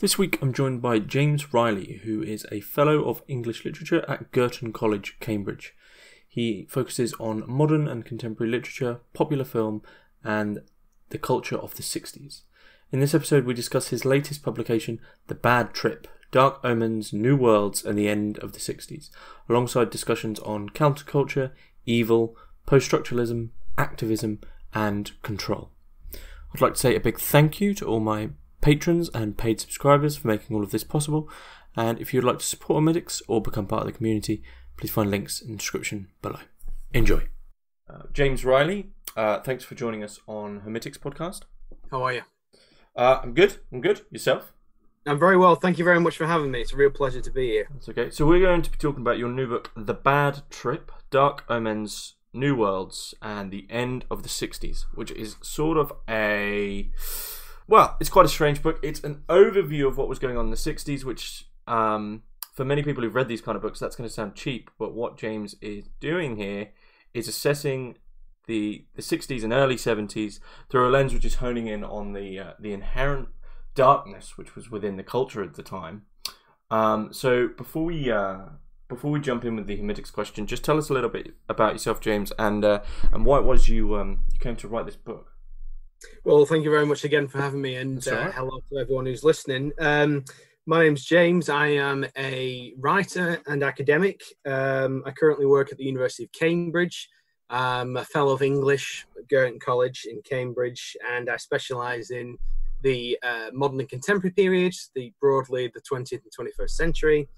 This week I'm joined by James Riley, who is a Fellow of English Literature at Girton College, Cambridge. He focuses on modern and contemporary literature, popular film, and the culture of the 60s. In this episode we discuss his latest publication, The Bad Trip, Dark Omens, New Worlds, and the End of the 60s, alongside discussions on counterculture, evil, poststructuralism, activism, and control. I'd like to say a big thank you to all my patrons and paid subscribers for making all of this possible, and if you'd like to support Hermitix or become part of the community, please find links in the description below. Enjoy. James Riley, thanks for joining us on Hermitix podcast. How are you? I'm good. Yourself? I'm very well. Thank you very much for having me. It's a real pleasure to be here. That's okay. So we're going to be talking about your new book, The Bad Trip, Dark Omens, New Worlds, and the End of the 60s, which is sort of it's quite a strange book. It's an overview of what was going on in the 60s, which, for many people who've read these kind of books, that's going to sound cheap. But what James is doing here is assessing the 60s and early 70s through a lens which is honing in on the inherent darkness which was within the culture at the time. So before we jump in with the Hermitix question, just tell us a little bit about yourself, James, and why it was you came to write this book. Well, thank you very much again for having me, and hello to everyone who's listening. My name's James. I am a writer and academic. I currently work at the University of Cambridge. I'm a Fellow of English at Girton College in Cambridge, and I specialise in the modern and contemporary periods, broadly the 20th and 21st century.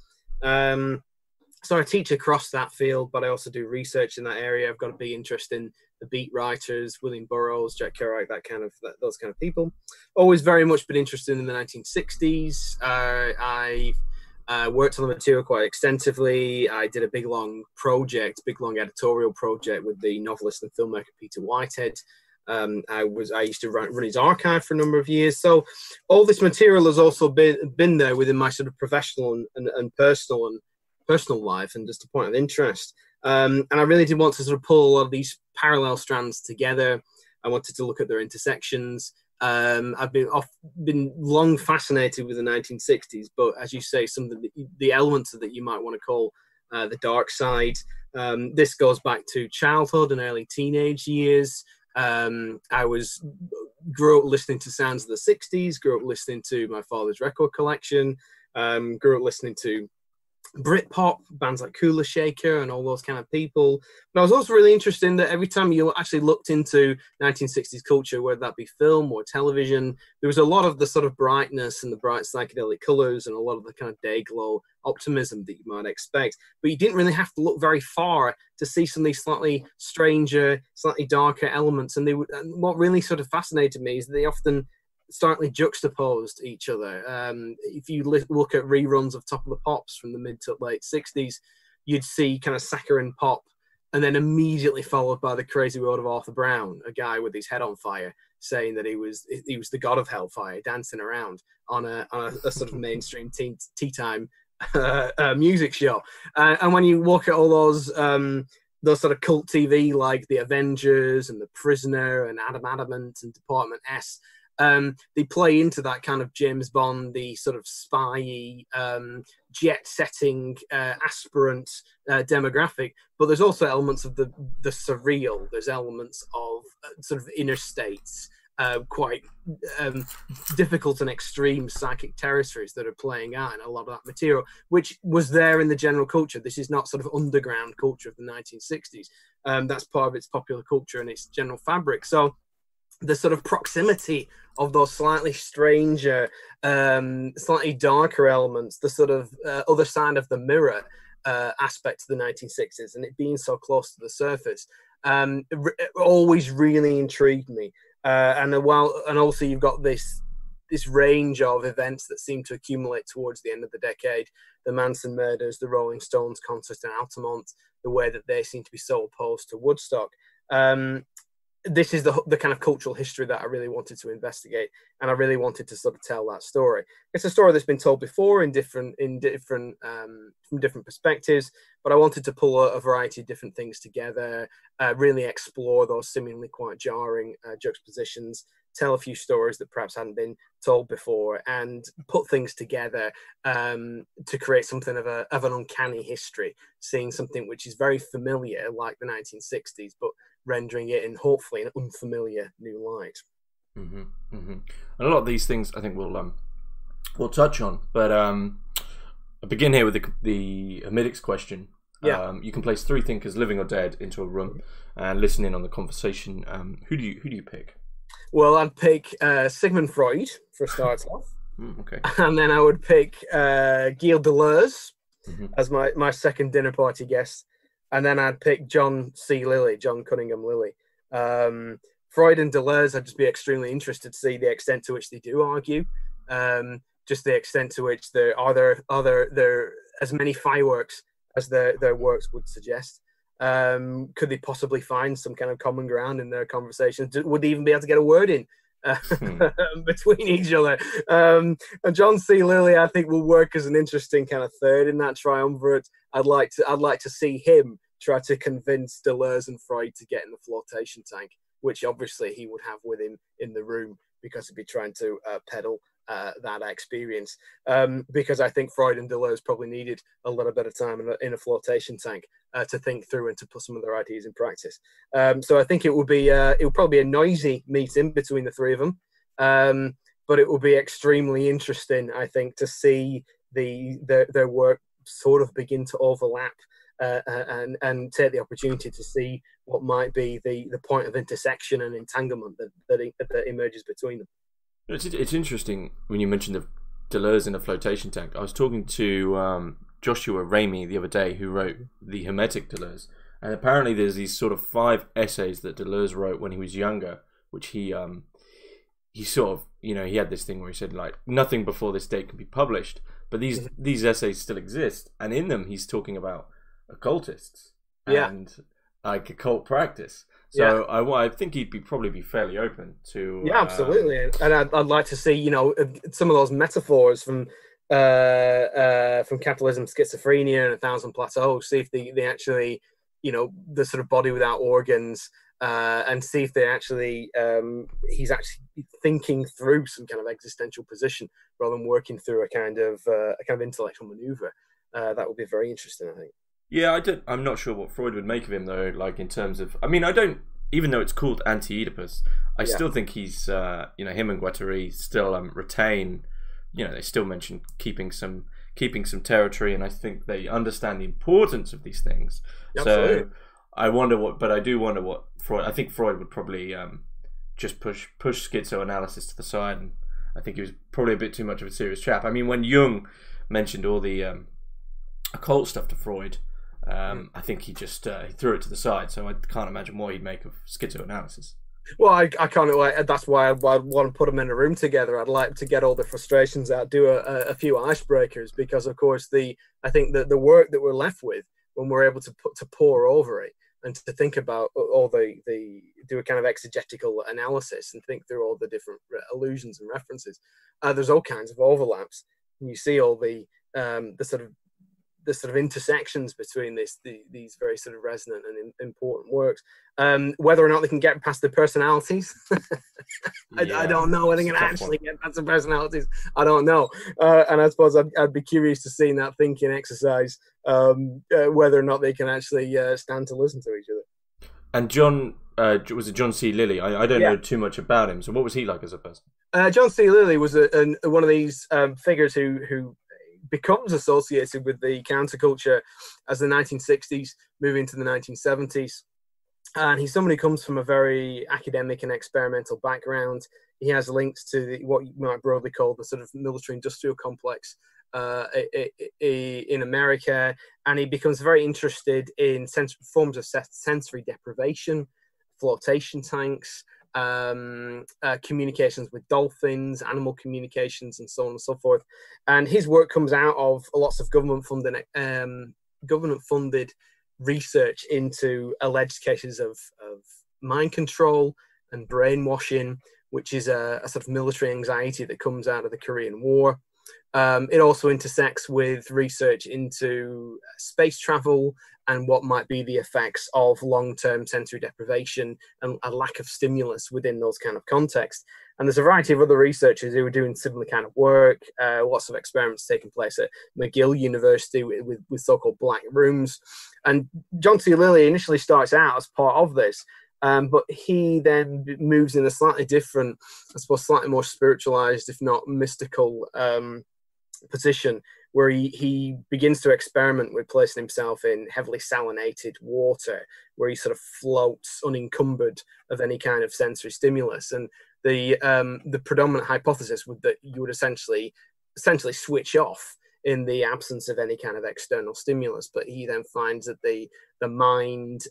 So I teach across that field, but I also do research in that area. I've got a big interest in the beat writers, William Burroughs, Jack Kerouac, those kind of people. Always very much been interested in the 1960s. I worked on the material quite extensively. I did a big long editorial project with the novelist and filmmaker Peter Whitehead. I used to run his archive for a number of years. So all this material has also been there within my sort of professional and personal life, and just a point of interest. And I really did want to sort of pull a lot of these parallel strands together. I wanted to look at their intersections. I've been long fascinated with the 1960s, but as you say, some of the elements that you might want to call the dark side. This goes back to childhood and early teenage years. I grew up listening to sounds of the 60s, grew up listening to my father's record collection, grew up listening to Britpop, bands like Cooler Shaker and all those kind of people. But I was also really interested in that every time you actually looked into 1960s culture, whether that be film or television, there was a lot of the sort of brightness and the bright psychedelic colours and a lot of the kind of day glow optimism that you might expect. But you didn't really have to look very far to see some of these slightly stranger, slightly darker elements. And what really sort of fascinated me is that they often starkly juxtaposed each other. If you look at reruns of Top of the Pops from the mid to late 60s, you'd see kind of saccharine pop, and then immediately followed by the crazy world of Arthur Brown, a guy with his head on fire, saying that he was the god of hellfire, dancing around on a sort of mainstream tea time music show. And when you look at all those sort of cult TV like The Avengers and The Prisoner and Adam Adamant and Department S, they play into that kind of James Bond, the sort of spy-y, jet-setting, aspirant demographic. But there's also elements of the surreal. There's elements of sort of inner states, quite difficult and extreme psychic territories that are playing out in a lot of that material, which was there in the general culture. This is not sort of underground culture of the 1960s. That's part of its popular culture and its general fabric. So the sort of proximity of those slightly stranger, slightly darker elements, the sort of other side of the mirror aspect of the 1960s, and it being so close to the surface, always really intrigued me. And also you've got this range of events that seem to accumulate towards the end of the decade: the Manson murders, the Rolling Stones concert in Altamont, the way that they seem to be so opposed to Woodstock. this is the kind of cultural history that I really wanted to investigate, and I really wanted to sort of tell that story. It's a story that's been told before from different perspectives, but I wanted to pull a variety of different things together, really explore those seemingly quite jarring juxtapositions, tell a few stories that perhaps hadn't been told before, and put things together to create something of an uncanny history, seeing something which is very familiar, like the 1960s, but rendering it in hopefully an unfamiliar new light. Mm-hmm, mm-hmm. And a lot of these things I think we'll touch on, but I begin here with the Hermitix question. Yeah. You can place 3 thinkers, living or dead, into a room and listen in on the conversation. Who do you pick? Well, I'd pick Sigmund Freud for a start off. Okay. And then I would pick Gilles Deleuze as my second dinner party guest. And then I'd pick John Cunningham Lilly. Freud and Deleuze, I'd just be extremely interested to see the extent to which they do argue. Just the extent to which there are as many fireworks as their works would suggest. Could they possibly find some kind of common ground in their conversations? Would they even be able to get a word in between each other? And John C. Lilly, I think, will work as an interesting kind of third in that triumvirate. I'd like to see him try to convince Deleuze and Freud to get in the flotation tank, which obviously he would have with him in the room, because he'd be trying to peddle that experience. Because I think Freud and Deleuze probably needed a little bit of time in a flotation tank to think through and to put some of their ideas in practice. So I think it would probably be a noisy meeting between the three of them, but it will be extremely interesting, I think, to see their work sort of begin to overlap. And take the opportunity to see what might be the point of intersection and entanglement that emerges between them. It's interesting when you mentioned the Deleuze in a flotation tank. I was talking to Joshua Ramey the other day, who wrote the Hermetic Delays, and apparently there's these sort of 5 essays that Deleuze wrote when he was younger, which he sort of, he had this thing where he said, like, nothing before this date can be published, but these essays still exist, and in them he's talking about occultists and like occult practice. So I think he'd probably be fairly open to absolutely. And I'd like to see some of those metaphors from capitalism, schizophrenia, and 1,000 Plateaus. See if they actually the sort of body without organs, and see if they actually he's actually thinking through some kind of existential position rather than working through a kind of intellectual maneuver. That would be very interesting, I think. Yeah, I'm not sure what Freud would make of him, though. Like, in terms of, I don't. Even though it's called Anti-Oedipus, I still think he's, him and Guattari still retain. They still mention keeping some territory, and I think they understand the importance of these things. Absolutely. So I do wonder what Freud. I think Freud would probably just push schizoanalysis to the side, and I think he was probably a bit too much of a serious chap. I mean, when Jung mentioned all the occult stuff to Freud, I think he just he threw it to the side. So I can't imagine what he'd make of schizoanalysis. Well, I can't. That's why I want to put them in a room together. I'd like to get all the frustrations out, do a few icebreakers, because of course I think that the work that we're left with, when we're able to pore over it and to think about all do a kind of exegetical analysis and think through all the different allusions and references, there's all kinds of overlaps, and you see all the sort of intersections between these very sort of resonant and important works. Whether or not they can get past the personalities, I don't know. Whether they can actually get past the personalities, I don't know. And I suppose I'd be curious to see in that thinking exercise whether or not they can actually stand to listen to each other. And John, was it John C. Lilly? I don't know too much about him. So what was he like as a person? John C. Lilly was one of these figures who becomes associated with the counterculture as the 1960s move into the 1970s. And he's somebody who comes from a very academic and experimental background. He has links to what you might broadly call the sort of military-industrial complex in America. And he becomes very interested in forms of sensory deprivation, flotation tanks, communications with dolphins, animal communications, and so on and so forth. And his work comes out of lots of government-funded research into alleged cases of mind control and brainwashing, which is a sort of military anxiety that comes out of the Korean War. It also intersects with research into space travel and what might be the effects of long-term sensory deprivation and a lack of stimulus within those kind of contexts. And there's a variety of other researchers who are doing similar kind of work. Lots of experiments taking place at McGill University with so-called black rooms. And John C. Lilly initially starts out as part of this, but he then moves in a slightly different, I suppose, slightly more spiritualized, if not mystical, position, where he begins to experiment with placing himself in heavily salinated water, where he sort of floats unencumbered of any kind of sensory stimulus. And the predominant hypothesis would that you would essentially switch off in the absence of any kind of external stimulus. But he then finds that the mind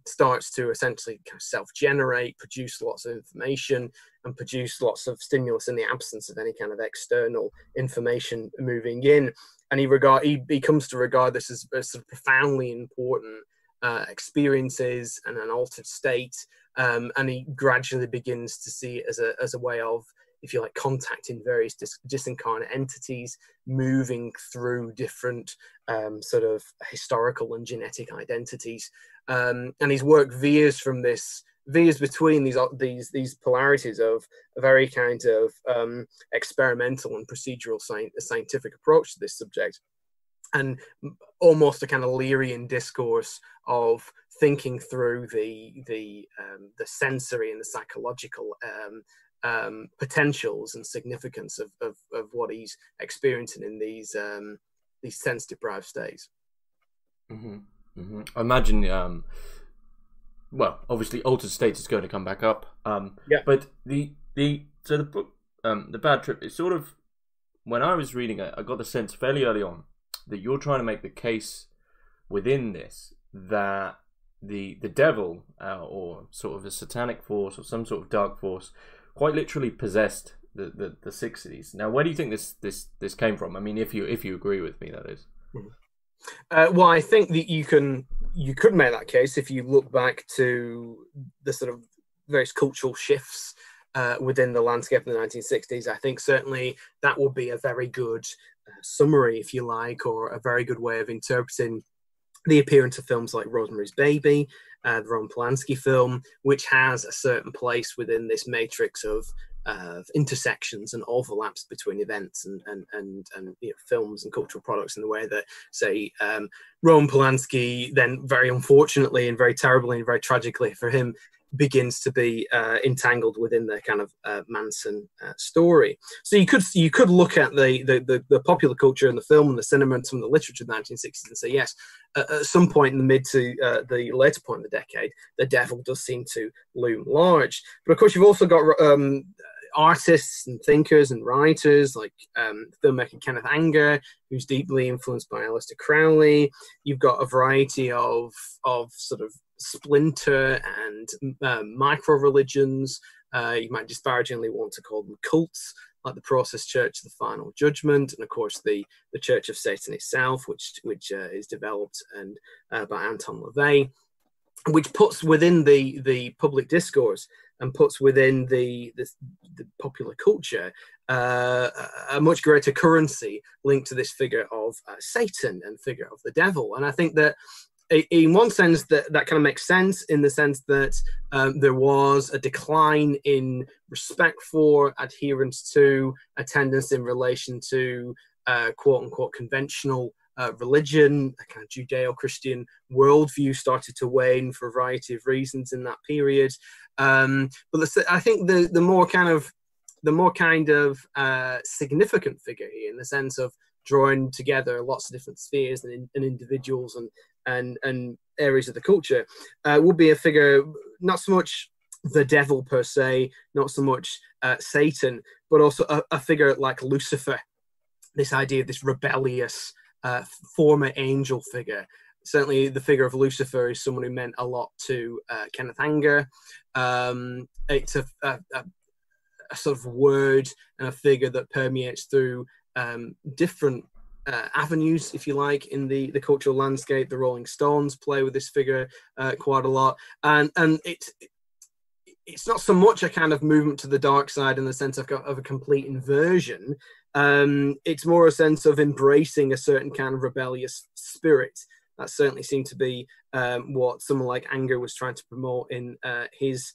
starts to essentially kind of self-generate, produce lots of information, and produce lots of stimulus in the absence of any kind of external information moving in. And he comes to regard this as sort of profoundly important experiences and an altered state. And he gradually begins to see it as a way of, if you like, contacting various disincarnate entities, moving through different sort of historical and genetic identities. And his work veers between these polarities of a very kind of experimental and procedural scientific approach to this subject, and almost a kind of Learian discourse of thinking through the sensory and the psychological potentials and significance of what he's experiencing in these sense deprived states. Mm-hmm. Mm-hmm. I imagine, well, obviously altered state is going to come back up. Yeah. But the book, The Bad Trip, is sort of, when I was reading it, I got the sense fairly early on that you're trying to make the case within this that the devil or sort of a satanic force or some sort of dark force quite literally possessed the Sixties. Now, where do you think this came from? I mean, if you agree with me, that is. Well, I think that you could make that case if you look back to the sort of various cultural shifts within the landscape of the 1960s. I think certainly that would be a very good summary, if you like, or a very good way of interpreting the appearance of films like Rosemary's Baby, the Roman Polanski film, which has a certain place within this matrix of intersections and overlaps between events and you know, films and cultural products, in the way that, say, Roman Polanski then very unfortunately and very terribly and very tragically for him begins to be entangled within the kind of Manson story. So you could look at the popular culture and the film and the cinema and some of the literature of the 1960s and say, yes, at some point in the mid to the later point of the decade, the devil does seem to loom large. But of course, you've also got artists and thinkers and writers like filmmaker Kenneth Anger, who's deeply influenced by Aleister Crowley. You've got a variety of sort of splinter and micro-religions. You might disparagingly want to call them cults, like the Process Church of the Final Judgment, and of course the Church of Satan itself, which is developed by Anton LaVey, which puts within the public discourse and puts within the popular culture a much greater currency linked to this figure of Satan and figure of the devil. And I think that in one sense that kind of makes sense, in the sense that there was a decline in respect for, adherence to, attendance in relation to quote unquote conventional religion. A kind of Judeo-Christian worldview started to wane for a variety of reasons in that period. But I think the more kind of significant figure here, in the sense of drawing together lots of different spheres and individuals and areas of the culture, would be a figure, not so much the devil per se, not so much Satan, but also a figure like Lucifer. This idea of this rebellious former angel figure. Certainly the figure of Lucifer is someone who meant a lot to Kenneth Anger. It's a sort of word and a figure that permeates through different avenues, if you like, in the cultural landscape. The Rolling Stones play with this figure quite a lot, and it's not so much a kind of movement to the dark side in the sense of a complete inversion. It's more a sense of embracing a certain kind of rebellious spirit. That certainly seemed to be what someone like Anger was trying to promote in his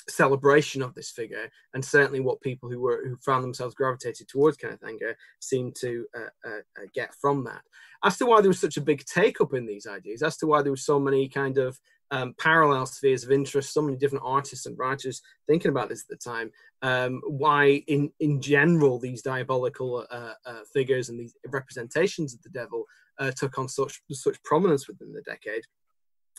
celebration of this figure, and certainly what people who found themselves gravitated towards Kenneth Anger seemed to get from that. As to why there was such a big take-up in these ideas, as to why there were so many kind of parallel spheres of interest, so many different artists and writers thinking about this at the time, why in general these diabolical figures and these representations of the devil took on such prominence within the decade.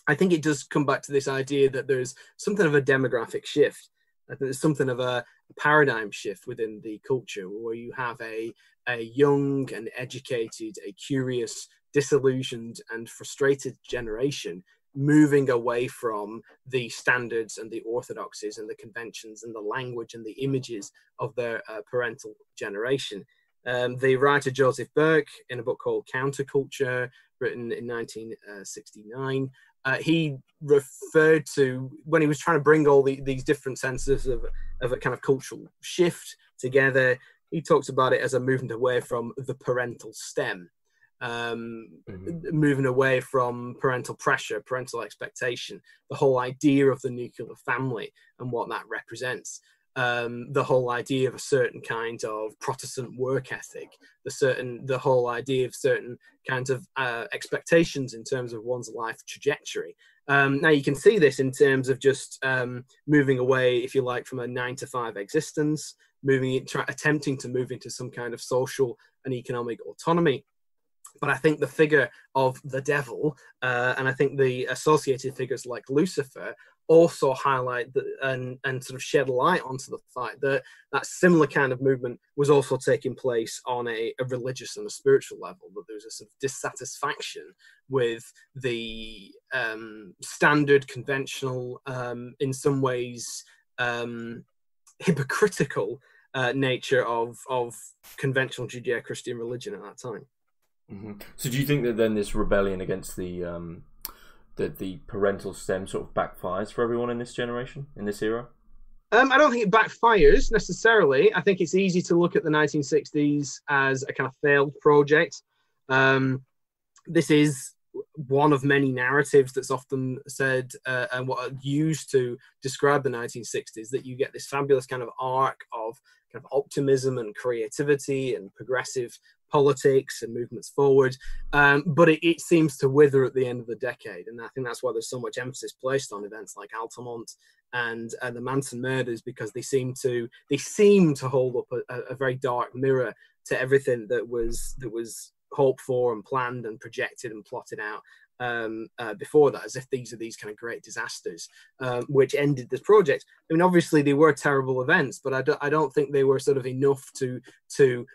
I think it does come back to this idea that there's something of a demographic shift. I think there's something of a paradigm shift within the culture where you have a young and educated, a curious, disillusioned and frustrated generation moving away from the standards and the orthodoxies and the conventions and the language and the images of their parental generation. The writer Joseph Burke, in a book called Counterculture, written in 1969, he referred to, when he was trying to bring all these different senses of a kind of cultural shift together, he talks about it as a movement away from the parental stem, moving away from parental pressure, parental expectation, the whole idea of the nuclear family and what that represents. The whole idea of a certain kind of Protestant work ethic, the whole idea of certain kinds of expectations in terms of one's life trajectory. Now you can see this in terms of just moving away, if you like, from a 9-to-5 existence, attempting to move into some kind of social and economic autonomy. But I think the figure of the devil, and I think the associated figures like Lucifer, also highlight and sort of shed light onto the fact that that similar kind of movement was also taking place on a religious and a spiritual level, that there was a sort of dissatisfaction with the standard, conventional, in some ways hypocritical nature of conventional Judeo-Christian religion at that time. Mm-hmm. So do you think that then this rebellion against the parental stem sort of backfires for everyone in this generation, in this era? I don't think it backfires necessarily. I think it's easy to look at the 1960s as a kind of failed project. This is one of many narratives that's often said and what are used to describe the 1960s, that you get this fabulous kind of arc of kind of optimism and creativity and progressive politics and movements forward, but it seems to wither at the end of the decade, and I think that's why there's so much emphasis placed on events like Altamont and the Manson murders, because they seem to hold up a very dark mirror to everything that was hoped for and planned and projected and plotted out before that, as if these are these kind of great disasters which ended this project. I mean, obviously they were terrible events, but I don't think they were sort of enough to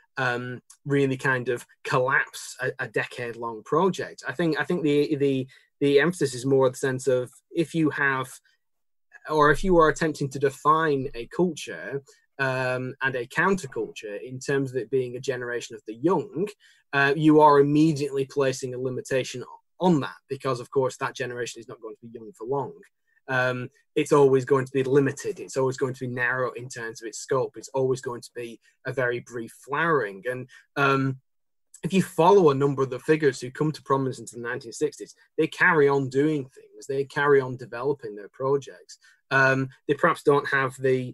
really kind of collapse a decade-long project. I think the emphasis is more the sense of, if you are attempting to define a culture and a counterculture in terms of it being a generation of the young, you are immediately placing a limitation on that, because of course that generation is not going to be young for long. It's always going to be limited. It's always going to be narrow in terms of its scope. It's always going to be a very brief flowering. And if you follow a number of the figures who come to prominence into the 1960s, they carry on doing things. They carry on developing their projects. They perhaps don't have the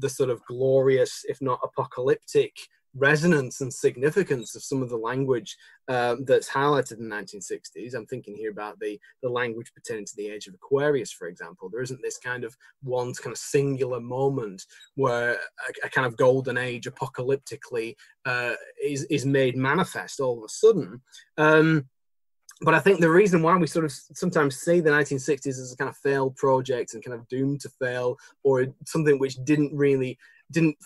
sort of glorious, if not apocalyptic, resonance and significance of some of the language that's highlighted in the 1960s. I'm thinking here about the language pertaining to the age of Aquarius, for example. There isn't this kind of one kind of singular moment where a kind of golden age apocalyptically is made manifest all of a sudden. But I think the reason why we sort of sometimes see the 1960s as a kind of failed project and kind of doomed to fail, or something which didn't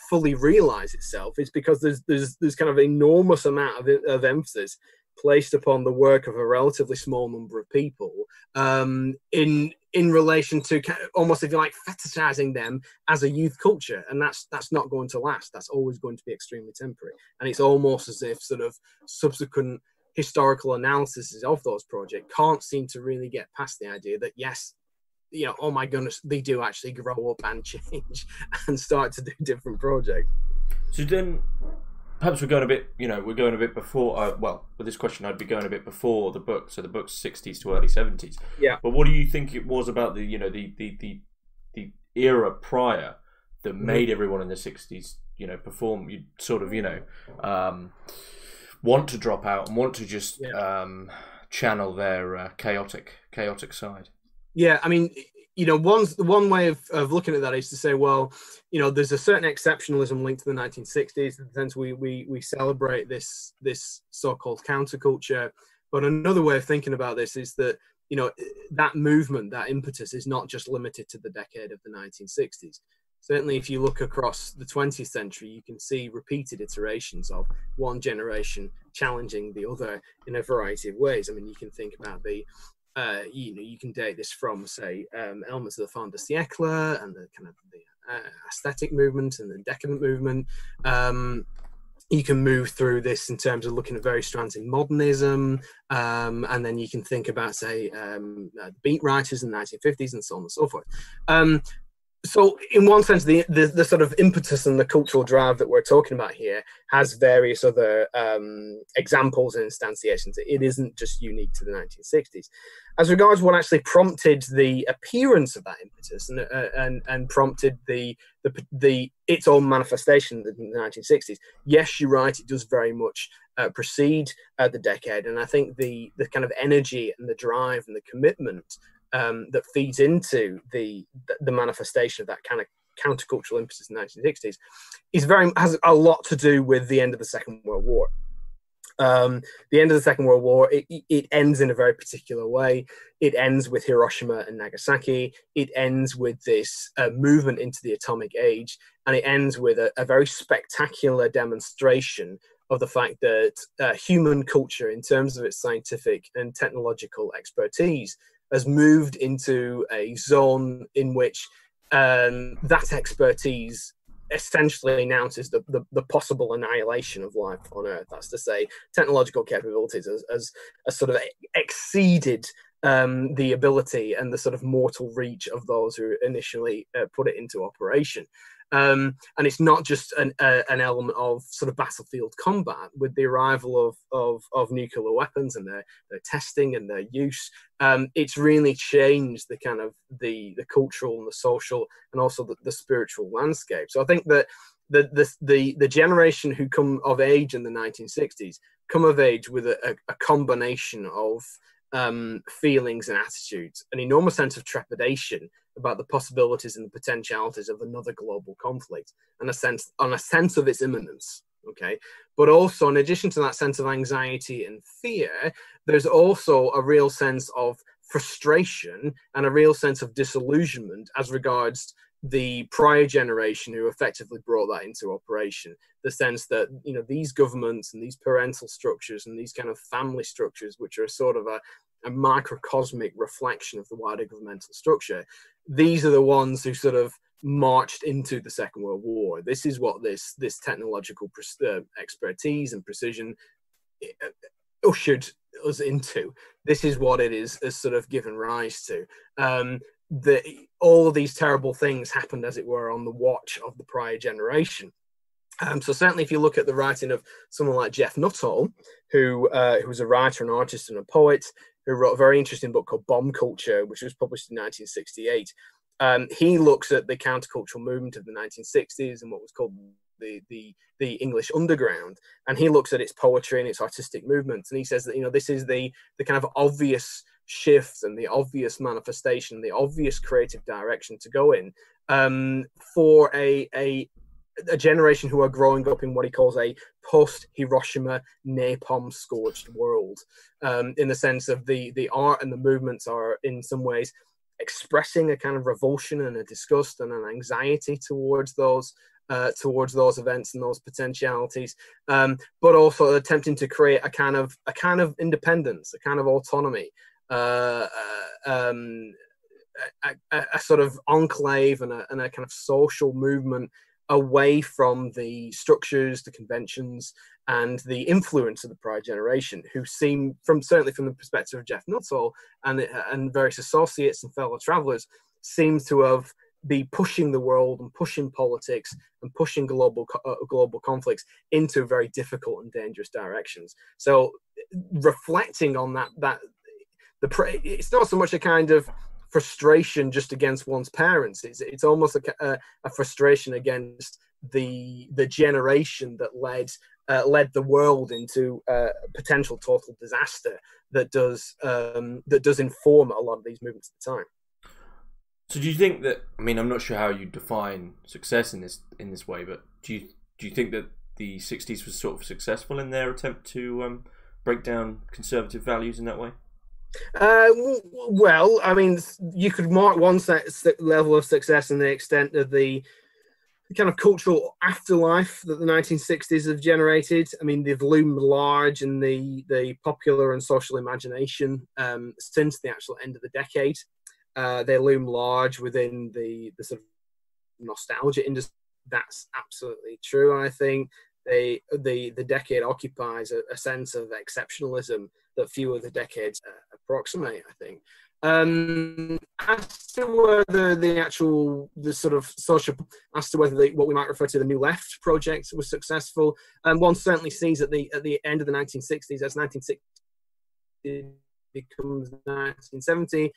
fully realize itself, is because there's kind of enormous amount of emphasis placed upon the work of a relatively small number of people in relation to kind of almost, if you like, fetishizing them as a youth culture, and that's not going to last. That's always going to be extremely temporary, and it's almost as if sort of subsequent historical analysis of those projects can't seem to really get past the idea that, yes, oh my goodness, they do actually grow up and change and start to do different projects. So then, perhaps we're going a bit before. Well, with this question, I'd be going a bit before the book. So the book's 60s to early 70s. Yeah. But what do you think it was about the era prior that made everyone in the 60s, perform? You sort of, want to drop out and want to just channel their chaotic side. Yeah, I mean, one way of looking at that is to say, well, there's a certain exceptionalism linked to the 1960s, in the sense we celebrate this so-called counterculture. But another way of thinking about this is that, that movement, that impetus is not just limited to the decade of the 1960s. Certainly, if you look across the 20th century, you can see repeated iterations of one generation challenging the other in a variety of ways. I mean, you can think about you can date this from, say, elements of the fin de siècle and the kind of the aesthetic movement and the decadent movement. You can move through this in terms of looking at various strands in modernism, and then you can think about, say, beat writers in the 1950s and so on and so forth. So in one sense, the sort of impetus and the cultural drive that we're talking about here has various other examples and instantiations. It isn't just unique to the 1960s. As regards what actually prompted the appearance of that impetus and prompted its own manifestation in the 1960s, yes, you're right, it does very much precede the decade. And I think the kind of energy and the drive and the commitment that feeds into the manifestation of that kind of countercultural impetus in the 1960s has a lot to do with the end of the Second World War. The end of the Second World War, it ends in a very particular way. It ends with Hiroshima and Nagasaki. It ends with this movement into the atomic age, and it ends with a very spectacular demonstration of the fact that human culture, in terms of its scientific and technological expertise, has moved into a zone in which that expertise essentially announces the possible annihilation of life on Earth. That's to say, technological capabilities as sort of exceeded the ability and the sort of mortal reach of those who initially put it into operation. And it's not just an element of sort of battlefield combat. With the arrival of nuclear weapons and their testing and their use, it's really changed the kind of the cultural and the social and also the spiritual landscape. So I think that the generation who come of age in the 1960s come of age with a combination of feelings and attitudes, an enormous sense of trepidation about the possibilities and the potentialities of another global conflict, and a sense of its imminence. Okay, but also, in addition to that sense of anxiety and fear, there's also a real sense of frustration and a real sense of disillusionment as regards the prior generation who effectively brought that into operation. The sense that, these governments and these parental structures and these kind of family structures, which are sort of a microcosmic reflection of the wider governmental structure, these are the ones who sort of marched into the Second World War. This is what this technological expertise and precision ushered us into. This is what it is has sort of given rise to. All of these terrible things happened, as it were, on the watch of the prior generation. So certainly, if you look at the writing of someone like Jeff Nuttall, who was a writer, an artist, and a poet, who wrote a very interesting book called Bomb Culture, which was published in 1968. He looks at the countercultural movement of the 1960s and what was called the English underground, and he looks at its poetry and its artistic movements, and he says that this is the kind of obvious shift and the obvious manifestation, the obvious creative direction to go in for a generation who are growing up in what he calls a post-Hiroshima napalm-scorched world, in the sense of the art and the movements are in some ways expressing a kind of revulsion and a disgust and an anxiety towards those events and those potentialities, but also attempting to create a kind of independence, a kind of autonomy, a sort of enclave and a kind of social movement away from the structures, the conventions, and the influence of the prior generation, who seem, certainly from the perspective of Jeff Nuttall and various associates and fellow travellers, seems to have be pushing the world and pushing politics and pushing global conflicts into very difficult and dangerous directions. So reflecting on it's not so much a kind of frustration just against one's parents. It's almost a frustration against the generation that led the world into potential total disaster that does inform a lot of these movements at the time. So do you think that, I mean, I'm not sure how you define success in this way, but do you think that the 60s was sort of successful in their attempt to break down conservative values in that way? Well, I mean, you could mark one level of success in the extent of the kind of cultural afterlife that the 1960s have generated. I mean, they've loomed large in the popular and social imagination since the actual end of the decade. They loom large within the sort of nostalgia industry. That's absolutely true. I think the decade occupies a sense of exceptionalism that few other decades approximate, I think. As to whether the sort of social, as to whether what we might refer to the New Left project was successful, one certainly sees at the end of the 1960s, as 1960 becomes 1970,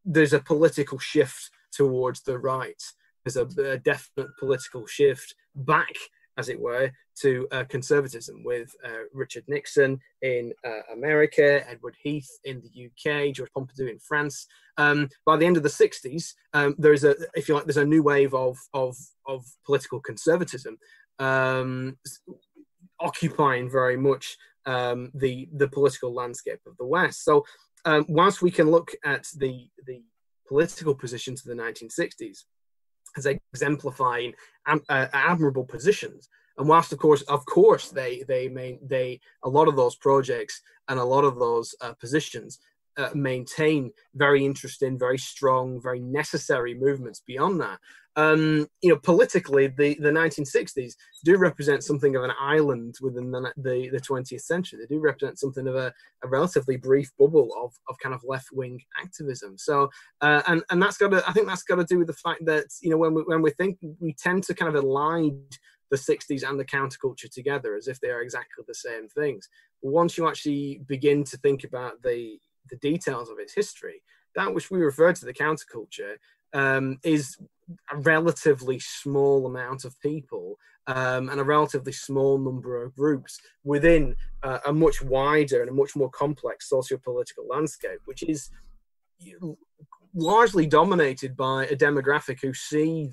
there's a political shift towards the right. There's a definite political shift back, as it were, to conservatism, with Richard Nixon in America, Edward Heath in the UK, George Pompidou in France. By the end of the 60s, there's a new wave of political conservatism, occupying very much the political landscape of the West. So whilst we can look at the political positions of the 1960s as exemplifying admirable positions, and whilst of course they a lot of those projects and a lot of those positions maintain very interesting, very strong, very necessary movements beyond that. Politically, the 1960s do represent something of an island within the 20th century. They do represent something of a relatively brief bubble of kind of left-wing activism. So, and that's I think that's got to do with the fact that, when we think, we tend to kind of align the 60s and the counterculture together as if they are exactly the same things. But once you actually begin to think about the details of its history, that which we refer to the counterculture is a relatively small amount of people and a relatively small number of groups within a much wider and a much more complex socio-political landscape, which is largely dominated by a demographic who see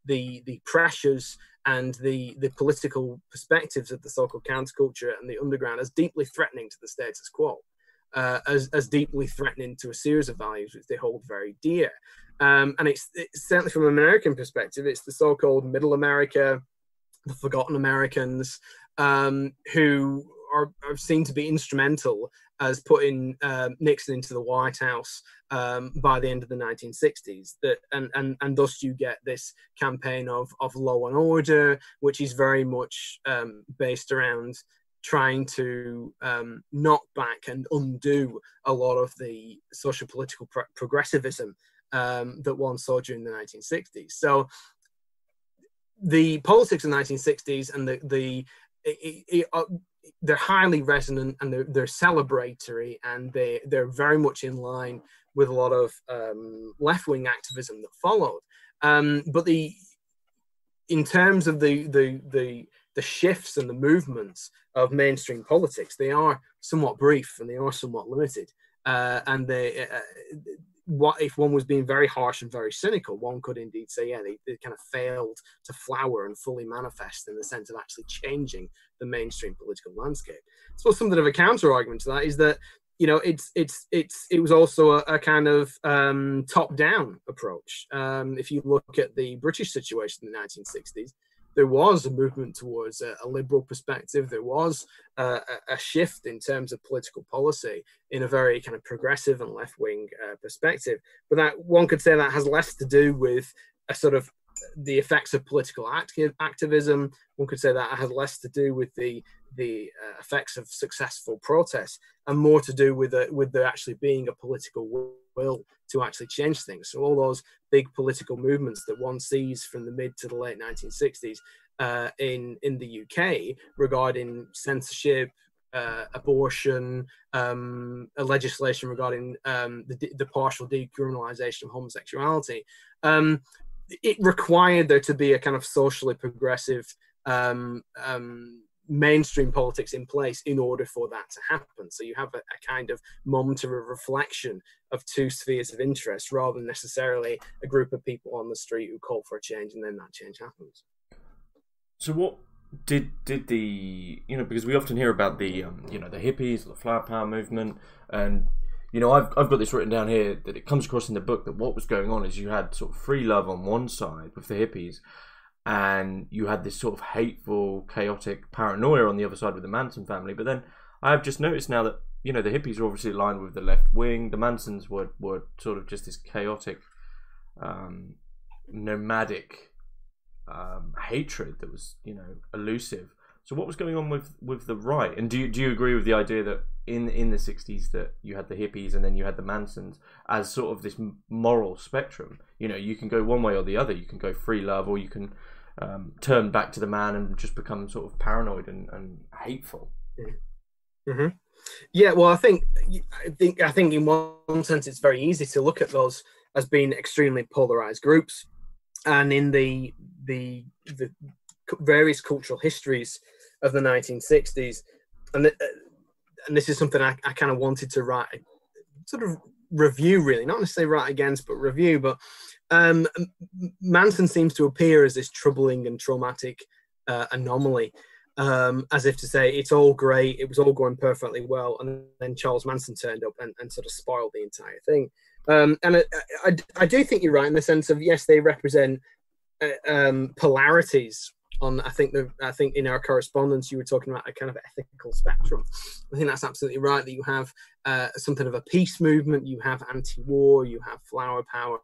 the pressures and the political perspectives of the so-called counterculture and the underground as deeply threatening to the status quo. As deeply threatening to a series of values which they hold very dear. And it's certainly from an American perspective, it's the so-called middle America, the forgotten Americans, who are seen to be instrumental as putting Nixon into the White House by the end of the 1960s. And thus you get this campaign of law and order, which is very much based around trying to knock back and undo a lot of the social political progressivism that one saw during the 1960s. So the politics of the 1960s and they're highly resonant, and they're celebratory, and they're very much in line with a lot of left-wing activism that followed. But in terms of the shifts and the movements of mainstream politics, they are somewhat brief and they are somewhat limited. And what if one was being very harsh and very cynical, one could indeed say, yeah, they kind of failed to flower and fully manifest in the sense of actually changing the mainstream political landscape. So something of a counter argument to that is that, it was also a kind of top-down approach. If you look at the British situation in the 1960s, there was a movement towards a liberal perspective. There was a shift in terms of political policy in a very kind of progressive and left-wing perspective. But that one could say that has less to do with a sort of the effects of political activism. One could say that had less to do with the effects of successful protests and more to do with there actually being a political will to actually change things. So all those big political movements that one sees from the mid to the late 1960s in the UK regarding censorship, abortion, a legislation regarding the partial decriminalisation of homosexuality, it required there to be a kind of socially progressive mainstream politics in place in order for that to happen. So you have a kind of moment of reflection of two spheres of interest rather than necessarily a group of people on the street who call for a change and then that change happens. So what did the, because we often hear about the the hippies, the flower power movement, and I've got this written down here that it comes across in the book that what was going on is you had sort of free love on one side with the hippies, and you had this sort of hateful, chaotic paranoia on the other side with the Manson family. But then I have just noticed now that the hippies are obviously aligned with the left wing. The Mansons were sort of just this chaotic, nomadic hatred that was elusive. So what was going on with the right? And do you agree with the idea that in the 60s that you had the hippies and then you had the Mansons as sort of this moral spectrum? You can go one way or the other. You can go free love, or you can turn back to the man and just become sort of paranoid and hateful. Mm-hmm. Yeah, well, I think in one sense it's very easy to look at those as being extremely polarized groups, and in the various cultural histories of the 1960s, and this is something I kind of wanted to write, sort of review, really, not necessarily write against, but review. But Manson seems to appear as this troubling and traumatic anomaly, as if to say it's all great, it was all going perfectly well, and then Charles Manson turned up and sort of spoiled the entire thing. And I do think you're right in the sense of, yes, they represent polarities on, I think in our correspondence you were talking about a kind of ethical spectrum. I think that's absolutely right, that you have something of a peace movement, you have anti-war, you have flower power,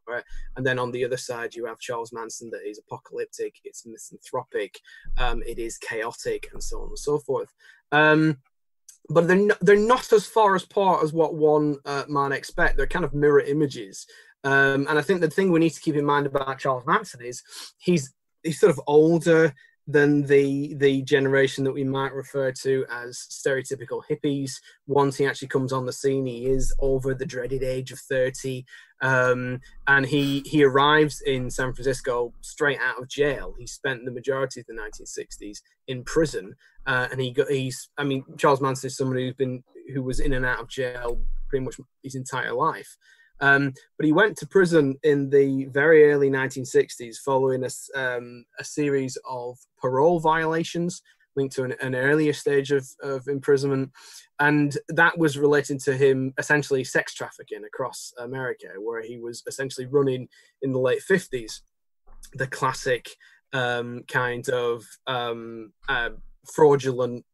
and then on the other side you have Charles Manson that is apocalyptic, it's misanthropic, it is chaotic, and so on and so forth. But they're not as far apart as what one might expect. They're kind of mirror images. And I think the thing we need to keep in mind about Charles Manson is he's sort of older than the generation that we might refer to as stereotypical hippies. Once he actually comes on the scene, he is over the dreaded age of 30. And he arrives in San Francisco straight out of jail. He spent the majority of the 1960s in prison. And Charles Manson is somebody who was in and out of jail pretty much his entire life. But he went to prison in the very early 1960s following a series of parole violations linked to an earlier stage of imprisonment. And that was related to him essentially sex trafficking across America, where he was essentially running in the late 50s the classic kind of fraudulent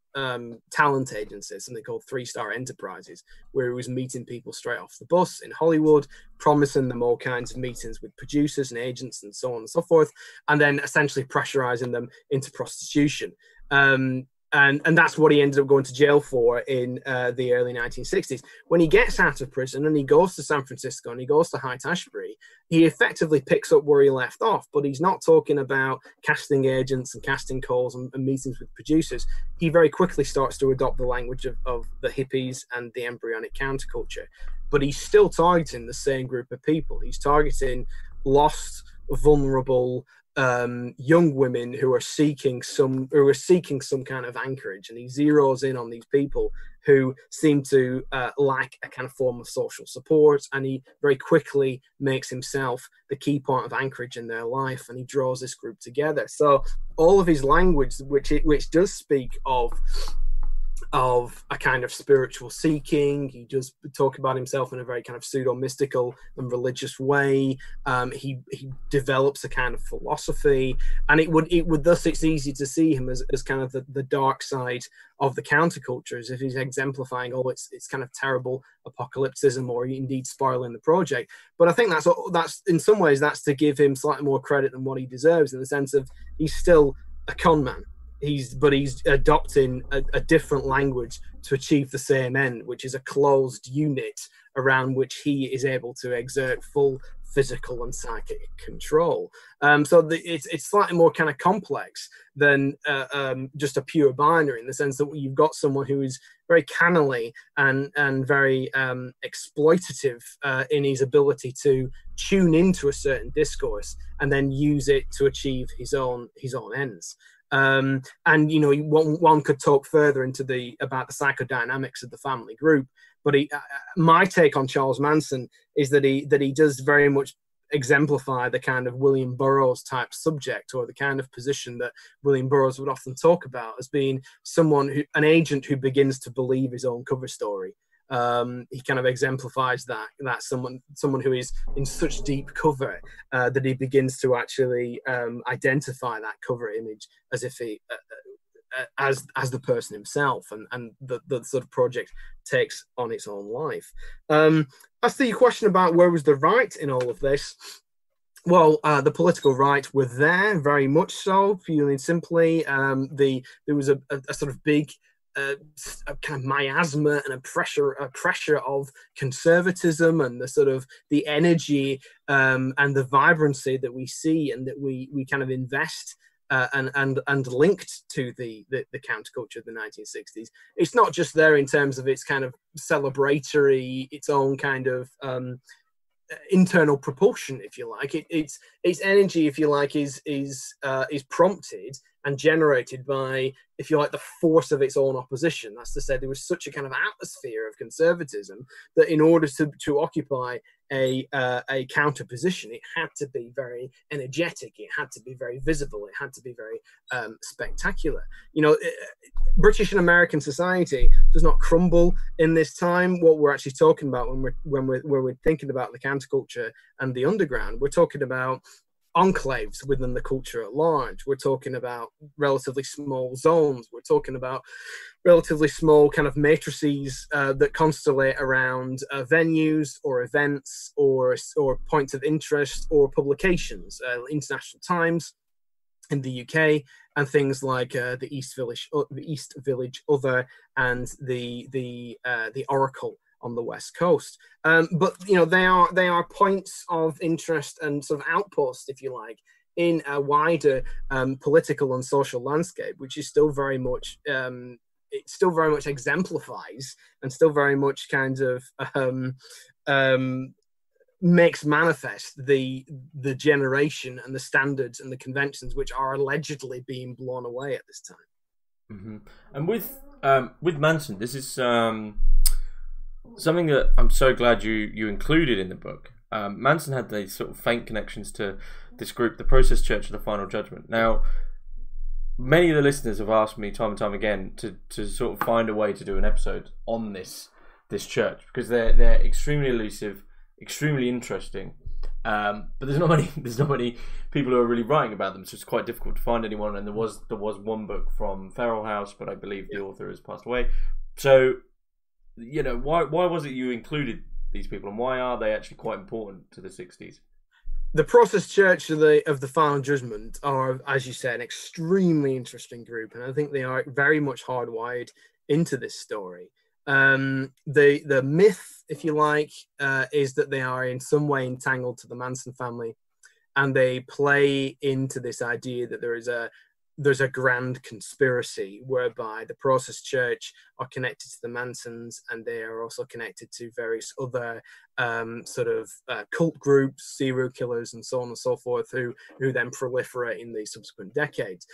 talent agencies, something called 3-Star Enterprises, where he was meeting people straight off the bus in Hollywood, promising them all kinds of meetings with producers and agents and so on and so forth, and then essentially pressurizing them into prostitution. And that's what he ended up going to jail for in the early 1960s. When he gets out of prison and he goes to San Francisco and he goes to Haight-Ashbury, he effectively picks up where he left off, but he's not talking about casting agents and casting calls and meetings with producers. He very quickly starts to adopt the language of the hippies and the embryonic counterculture, but he's still targeting the same group of people. He's targeting lost, vulnerable, young women who are seeking some kind of anchorage, and he zeroes in on these people who seem to lack a kind of form of social support, and he very quickly makes himself the key point of anchorage in their life, and he draws this group together. So all of his language, which does speak of of a kind of spiritual seeking. He does talk about himself in a very kind of pseudo-mystical and religious way. He develops a kind of philosophy, and it would thus it's easy to see him as kind of the dark side of the counterculture, as if he's exemplifying it's kind of terrible apocalypticism, or indeed spoiling the project. But I think that's in some ways that's to give him slightly more credit than what he deserves, in the sense of he's still a con man. He's adopting a different language to achieve the same end, which is a closed unit around which he is able to exert full physical and psychic control. So it's slightly more kind of complex than just a pure binary, in the sense that you've got someone who is very cannily and very exploitative in his ability to tune into a certain discourse and then use it to achieve his own ends. And one could talk further about the psychodynamics of the family group, but my take on Charles Manson is that he does very much exemplify the kind of William Burroughs type subject, or the kind of position that William Burroughs would often talk about as being an agent who begins to believe his own cover story. He kind of exemplifies that someone who is in such deep cover that he begins to actually identify that cover image as if he as the person himself, and the sort of project takes on its own life. As to your question about where was the right in all of this, well, the political right were there, very much so. Purely and simply, there was a sort of big a kind of miasma and a pressure of conservatism, and the sort of the energy and the vibrancy that we see and that we kind of invest and linked to the counterculture of the 1960s. It's not just there in terms of its kind of celebratory, its own kind of internal propulsion, if you like. Its energy, if you like, is prompted and generated by, if you like, the force of its own opposition. That's to say, there was such a kind of atmosphere of conservatism that in order to occupy a counter position, it had to be very energetic, it had to be very visible, it had to be very spectacular. British and American society does not crumble in this time. What we're actually talking about when we're thinking about the counterculture and the underground, we're talking about enclaves within the culture at large. We're talking about relatively small zones. We're talking about relatively small kind of matrices that constellate around venues or events or points of interest or publications. International Times in the UK, and things like the East Village Other, and the Oracle on the West Coast. But they are points of interest and sort of outposts, if you like, in a wider political and social landscape, which is still very much exemplifies and still very much kind of makes manifest the generation and the standards and the conventions which are allegedly being blown away at this time. Mm-hmm. And with Manson, this is something that I'm so glad you included in the book. Manson had these sort of faint connections to this group, the Process Church of the Final Judgment. Now, many of the listeners have asked me time and time again to sort of find a way to do an episode on this church, because they're extremely elusive, extremely interesting, but there's not many people who are really writing about them, so it's quite difficult to find anyone. And there was one book from Feral House, but I believe the author has passed away. So, why was it you included these people, and why are they actually quite important to the 60s? The Process Church of the Final Judgment are, as you said, an extremely interesting group, and I think they are very much hardwired into this story. The myth, if you like, is that they are in some way entangled to the Manson family, and they play into this idea that there's a grand conspiracy whereby the Process Church are connected to the Mansons, and they are also connected to various other cult groups, serial killers, and so on and so forth, who then proliferate in the subsequent decades.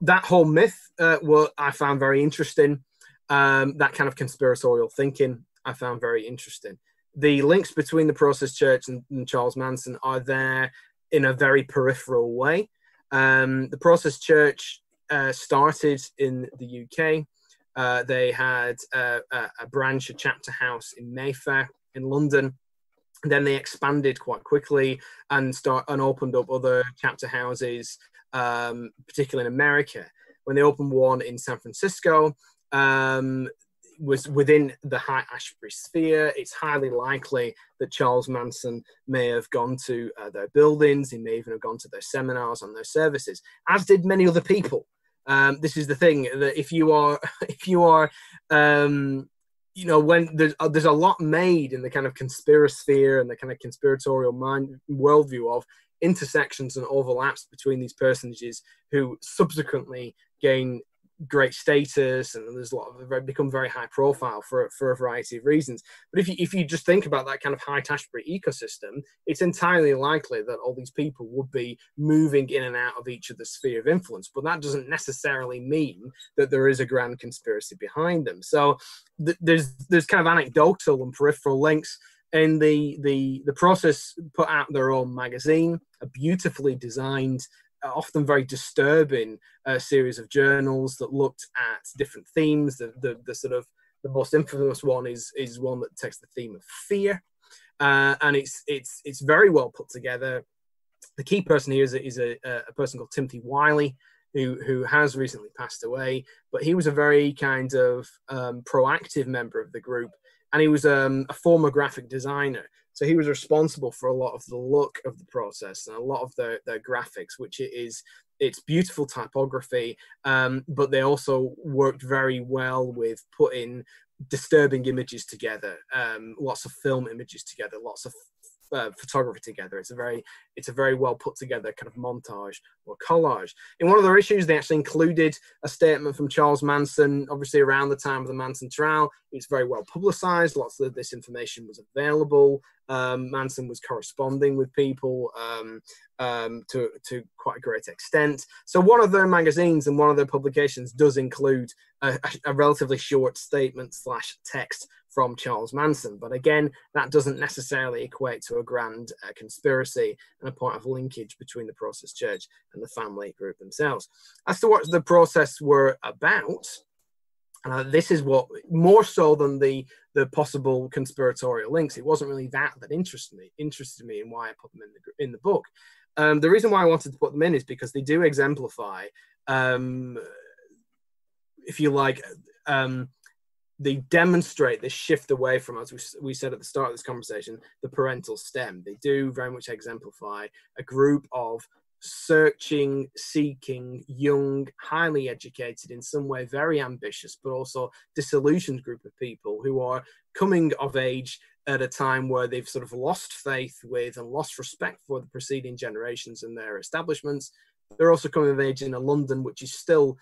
That whole myth, what I found very interesting. That kind of conspiratorial thinking I found very interesting. The links between the Process Church and Charles Manson are there in a very peripheral way. The Process Church started in the UK. They had a branch, a chapter house in Mayfair in London. And then they expanded quite quickly and opened up other chapter houses, particularly in America. When they opened one in San Francisco, was within the Haight-Ashbury sphere. It's highly likely that Charles Manson may have gone to their buildings. He may even have gone to their seminars on their services, as did many other people. This is the thing, that if you are, you know, when there's a lot made in the kind of conspirasphere and the kind of conspiratorial worldview of intersections and overlaps between these personages who subsequently gain great status, and there's a lot of become very high profile for a variety of reasons. But if you just think about that kind of Haight-Ashbury ecosystem, it's entirely likely that all these people would be moving in and out of each of the sphere of influence. But that doesn't necessarily mean that there is a grand conspiracy behind them. So there's kind of anecdotal and peripheral links. And the process put out their own magazine, a beautifully designed, often very disturbing series of journals that looked at different themes. The sort of the most infamous one is one that takes the theme of fear, and it's very well put together. The key person here is a person called Timothy Wiley, who has recently passed away, but he was a very kind of proactive member of the group, and he was a former graphic designer. So he was responsible for a lot of the look of the process and a lot of their graphics, which it's beautiful typography, but they also worked very well with putting disturbing images together, lots of film images together, lots of photography together. It's a very well put together kind of montage or collage. In one of their issues, they actually included a statement from Charles Manson, obviously around the time of the Manson trial. It's very well publicized. Lots of this information was available. Manson was corresponding with people to quite a great extent. So one of their magazines and one of their publications does include a relatively short statement / text from Charles Manson. But again, that doesn't necessarily equate to a grand conspiracy and a point of linkage between the Process Church and the family group themselves. As to what the process were about, this is what, more so than the possible conspiratorial links, it wasn't really that interested me and why I put them in the book. The reason why I wanted to put them in is because they do exemplify, if you like, they demonstrate this shift away from, as we said at the start of this conversation, the parental stem. They do very much exemplify a group of searching, seeking, young, highly educated, in some way very ambitious, but also disillusioned group of people who are coming of age at a time where they've sort of lost faith with and lost respect for the preceding generations and their establishments. They're also coming of age in a London which is still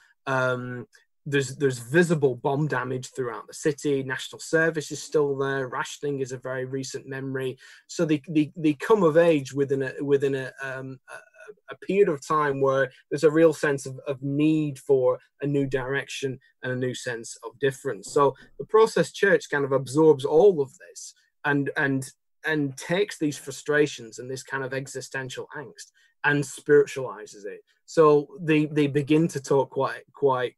there's visible bomb damage throughout the city. National service is still there. Rationing is a very recent memory. So they come of age within a period of time where there's a real sense of need for a new direction and a new sense of difference. So the Process Church kind of absorbs all of this and takes these frustrations and this kind of existential angst and spiritualizes it. So they begin to talk quite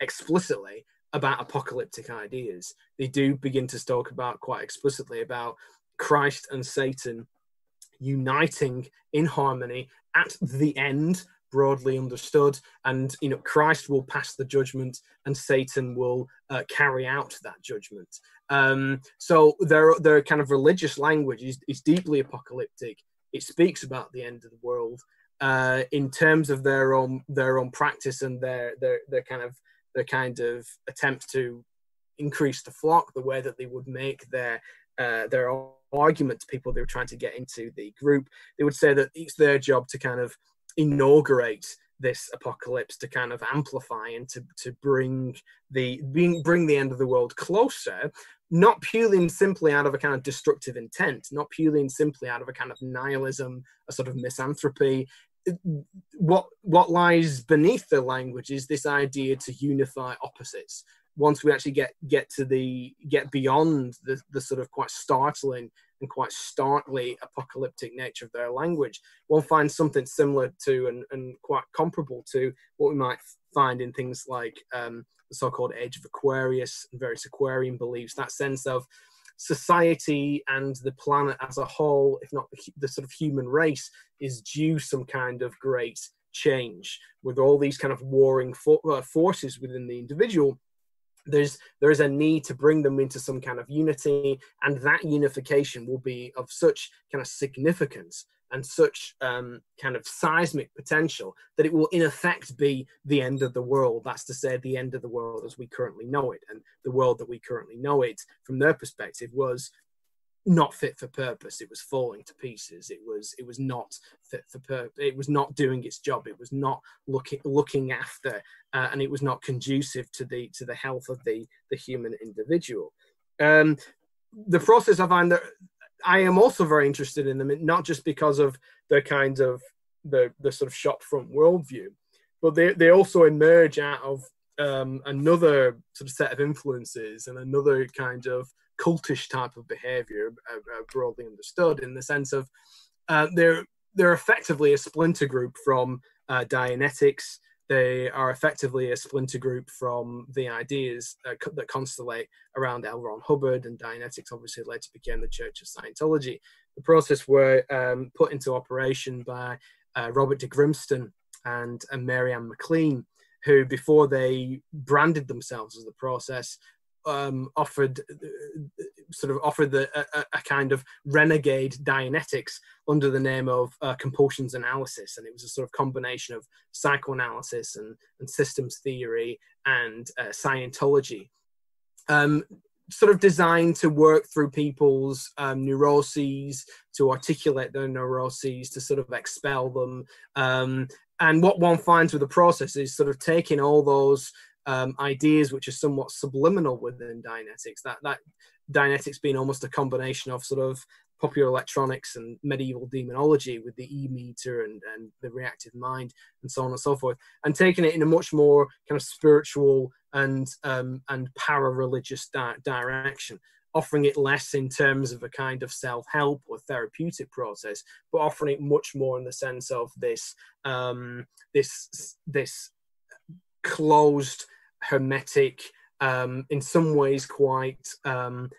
explicitly about apocalyptic ideas. They do begin to talk about quite explicitly about Christ and Satan uniting in harmony at the end, broadly understood, and Christ will pass the judgment and Satan will carry out that judgment. So their kind of religious language is deeply apocalyptic. It speaks about the end of the world. In terms of their own practice and their kind of attempt to increase the flock, the way that they would make their argument to people they were trying to get into the group, they would say that it's their job to kind of inaugurate this apocalypse, to kind of amplify and to bring the end of the world closer, not purely and simply out of a kind of destructive intent, not purely and simply out of a kind of nihilism, a sort of misanthropy. What lies beneath the language is this idea to unify opposites. Once we actually get beyond the sort of quite startling and quite starkly apocalyptic nature of their language, one finds something similar to and quite comparable to what we might find in things like the so-called Age of Aquarius and various Aquarian beliefs, that sense of society and the planet as a whole, if not the sort of human race, is due some kind of great change. With all these kind of warring forces within the individual, there is a need to bring them into some kind of unity, and that unification will be of such kind of significance and such kind of seismic potential that it will in effect be the end of the world. That's to say, the end of the world as we currently know it. And the world that we currently know it, from their perspective, was not fit for purpose. It was falling to pieces. It was not fit for purpose. It was not doing its job. It was not looking after, and it was not conducive to the health of the human individual. The process, I find that I am also very interested in them, not just because of the kind of the sort of shopfront worldview, but they also emerge out of another sort of set of influences and another kind of cultish type of behavior, broadly understood, in the sense of they're effectively a splinter group from Dianetics. They are effectively a splinter group from the ideas that constellate around L. Ron Hubbard, and Dianetics obviously later became the Church of Scientology. The process were put into operation by Robert de Grimston and Mary-Ann McLean, who, before they branded themselves as the process, offered a kind of renegade Dianetics under the name of compulsions analysis. And it was a sort of combination of psychoanalysis and systems theory and Scientology, sort of designed to work through people's neuroses, to articulate their neuroses, to sort of expel them. And what one finds with the process is sort of taking all those ideas which are somewhat subliminal within Dianetics, that Dianetics being almost a combination of sort of popular electronics and medieval demonology with the e-meter and the reactive mind and so on and so forth, and taking it in a much more kind of spiritual and para-religious direction, offering it less in terms of a kind of self-help or therapeutic process, but offering it much more in the sense of this closed, hermetic, in some ways quite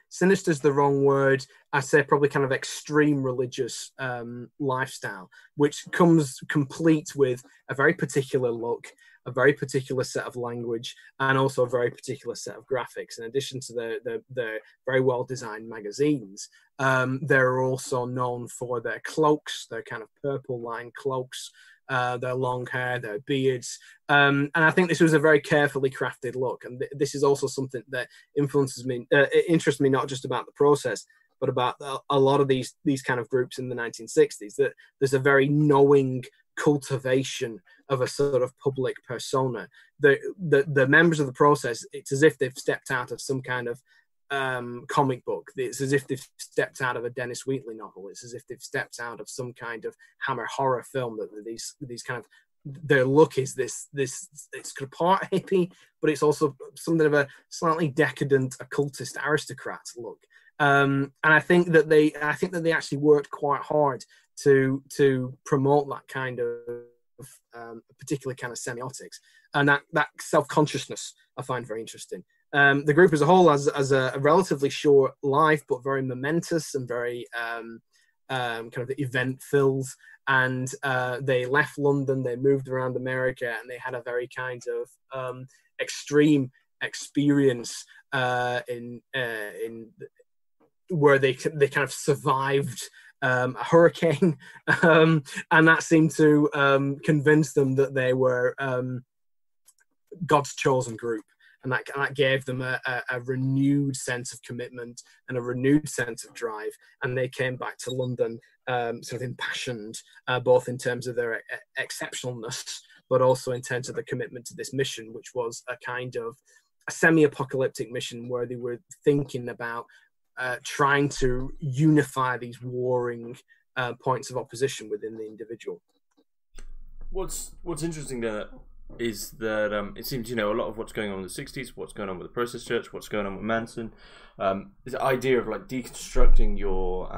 sinister is the wrong word. I say probably kind of extreme religious lifestyle, which comes complete with a very particular look, a very particular set of language, and also a very particular set of graphics. In addition to the very well-designed magazines, they're also known for their cloaks, their kind of purple-lined cloaks, their long hair, their beards. And I think this was a very carefully crafted look. And this is also something that influences me, interests me, not just about the process, but about a lot of these kind of groups in the 1960s, that there's a very knowing cultivation of a sort of public persona. The members of the process, it's as if they've stepped out of some kind of comic book. It's as if they've stepped out of a Dennis Wheatley novel. It's as if they've stepped out of some kind of Hammer horror film. That these kind of, their look is this it's kind of part hippie, but it's also something of a slightly decadent occultist aristocrat look. And I think that they actually worked quite hard to promote that kind of particular kind of semiotics, and that self-consciousness I find very interesting. The group as a whole has a relatively short life, but very momentous and very kind of event-filled. And they left London, they moved around America, and they had a very kind of extreme experience in where they kind of survived a hurricane, and that seemed to convince them that they were God's chosen group. And that gave them a renewed sense of commitment and a renewed sense of drive. And they came back to London sort of impassioned, both in terms of their exceptionalness, but also in terms of the commitment to this mission, which was a kind of a semi-apocalyptic mission where they were thinking about trying to unify these warring points of opposition within the individual. What's interesting there, is that it seems, you know, a lot of what's going on in the 60s, what's going on with the Process Church, what's going on with Manson, this idea of like deconstructing your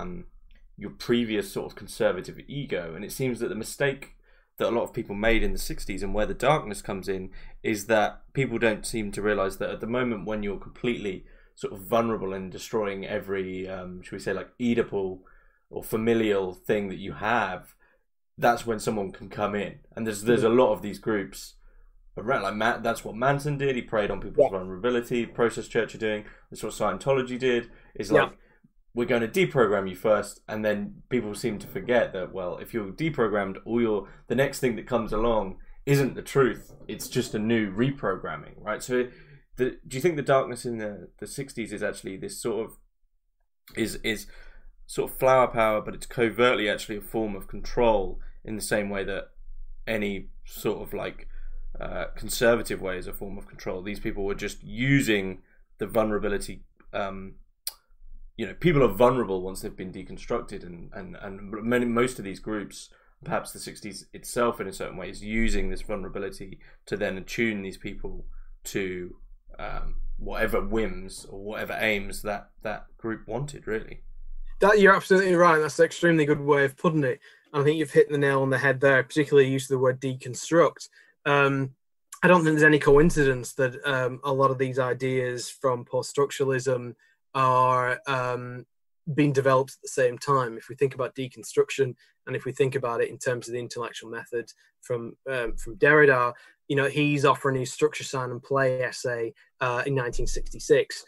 previous sort of conservative ego. And it seems that the mistake that a lot of people made in the 60s, and where the darkness comes in, is that people don't seem to realize that at the moment when you're completely sort of vulnerable and destroying every should we say like Oedipal or familial thing that you have, that's when someone can come in. And there's a lot of these groups around, like that's what Manson did. He preyed on people's vulnerability. Process Church are doing. That's what Scientology did. Is like, we're going to deprogram you first, and then people seem to forget that, well, if you're deprogrammed, the next thing that comes along isn't the truth. It's just a new reprogramming, right? So, do you think the darkness in the 60s is actually this sort of is sort of flower power, but it's covertly actually a form of control in the same way that any sort of like conservative way is a form of control? These people were just using the vulnerability. You know, people are vulnerable once they've been deconstructed, and most of these groups, perhaps the 60s itself in a certain way, is using this vulnerability to then attune these people to whatever whims or whatever aims that group wanted, really. That, you're absolutely right. That's an extremely good way of putting it. I think you've hit the nail on the head there, particularly use of the word deconstruct. I don't think there's any coincidence that a lot of these ideas from poststructuralism are being developed at the same time. If we think about deconstruction, and if we think about it in terms of the intellectual method from Derrida, you know, he's offering his structure, sign, and play essay in 1966.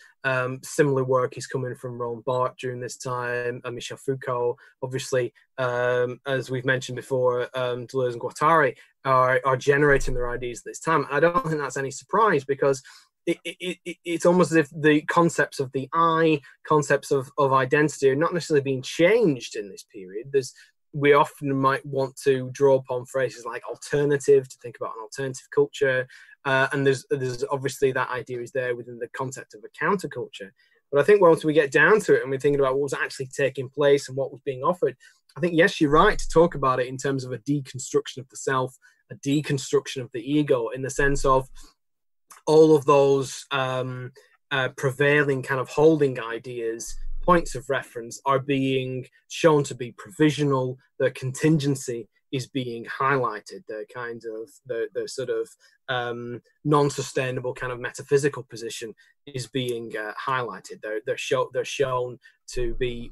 Similar work is coming from Roland Barthes during this time, Michel Foucault, obviously, as we've mentioned before, Deleuze and Guattari are generating their ideas at this time. I don't think that's any surprise, because it's almost as if the concepts of the I, concepts of identity are not necessarily being changed in this period. We often might want to draw upon phrases like alternative to think about an alternative culture. And there's obviously that idea is there within the concept of a counterculture. But I think once we get down to it and we're thinking about what was actually taking place and what was being offered, I think, yes, you're right to talk about it in terms of a deconstruction of the self, a deconstruction of the ego, in the sense of all of those prevailing kind of holding ideas, points of reference, are being shown to be provisional. The contingency is being highlighted. The kind of the sort of non-sustainable kind of metaphysical position is being highlighted. They're shown to be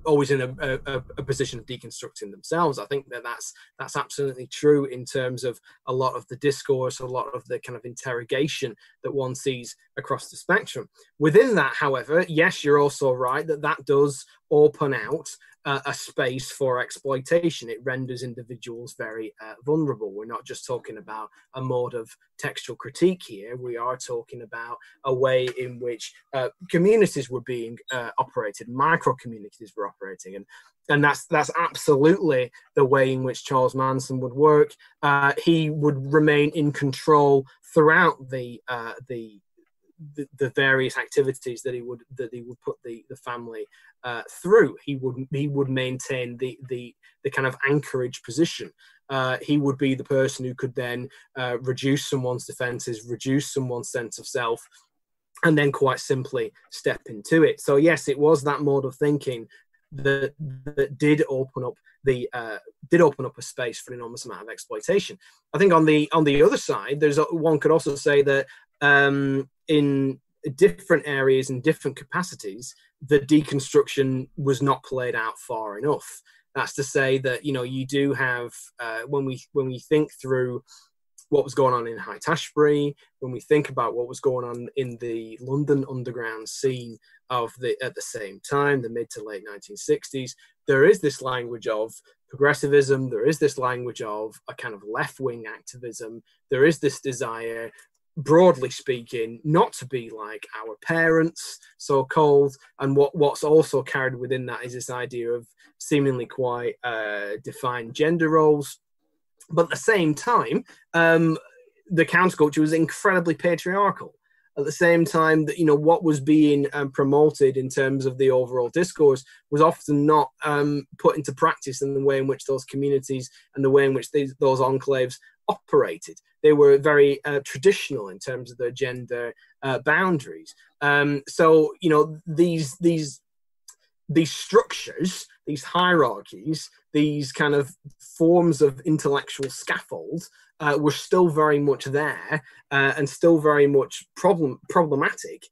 always in a position of deconstructing themselves. I think that's absolutely true in terms of a lot of the discourse, a lot of the kind of interrogation that one sees across the spectrum. Within that, however, yes, you're also right that does open out a space for exploitation. It renders individuals very vulnerable. We're not just talking about a mode of textual critique here. We are talking about a way in which communities were being operated, micro communities were operating, and that's absolutely the way in which Charles Manson would work. He would remain in control throughout the various activities that he would put the family through. He would maintain the kind of anchorage position. He would be the person who could then reduce someone's defenses, reduce someone's sense of self, and then quite simply step into it. So yes, it was that mode of thinking that did open up a space for an enormous amount of exploitation. I think on the other side, one could also say that in different areas and different capacities, the deconstruction was not played out far enough. That's to say that, you know, you do have when we think through what was going on in Haight-Ashbury, when we think about what was going on in the London underground scene at the same time, the mid to late 1960s, there is this language of progressivism, there is this language of a kind of left-wing activism, there is this desire, broadly speaking, not to be like our parents, so-called, and what's also carried within that is this idea of seemingly quite defined gender roles. But at the same time, the counterculture was incredibly patriarchal. At the same time, that, you know, what was being promoted in terms of the overall discourse was often not put into practice in the way in which those communities and the way in which those enclaves operated. They were very traditional in terms of their gender boundaries. So, you know, these structures, these hierarchies, these kind of forms of intellectual scaffold were still very much there and still very much problematic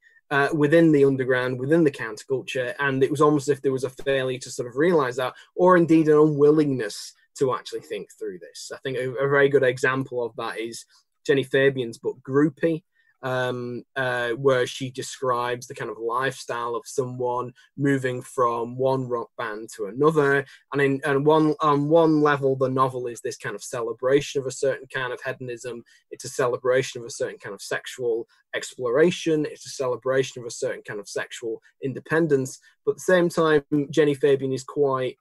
within the underground, within the counterculture. And it was almost as if there was a failure to sort of realize that, or indeed an unwillingness to actually think through this. I think a very good example of that is Jenny Fabian's book Groupie, where she describes the kind of lifestyle of someone moving from one rock band to another. And on one level, the novel is this kind of celebration of a certain kind of hedonism. It's a celebration of a certain kind of sexual exploration. It's a celebration of a certain kind of sexual independence. But at the same time, Jenny Fabian is quite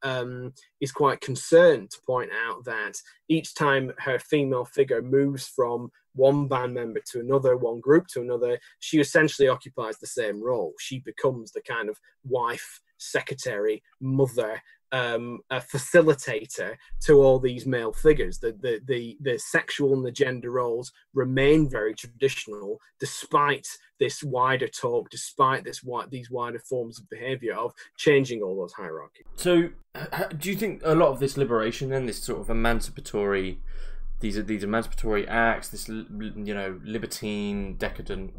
concerned to point out that each time her female figure moves from one band member to another, one group to another, she essentially occupies the same role. She becomes the kind of wife, secretary, mother, a facilitator to all these male figures. The sexual and the gender roles remain very traditional, despite this wider talk, despite these wider forms of behavior of changing all those hierarchies. So, do you think a lot of this liberation and this sort of emancipatory, these emancipatory acts, this, you know, libertine, decadent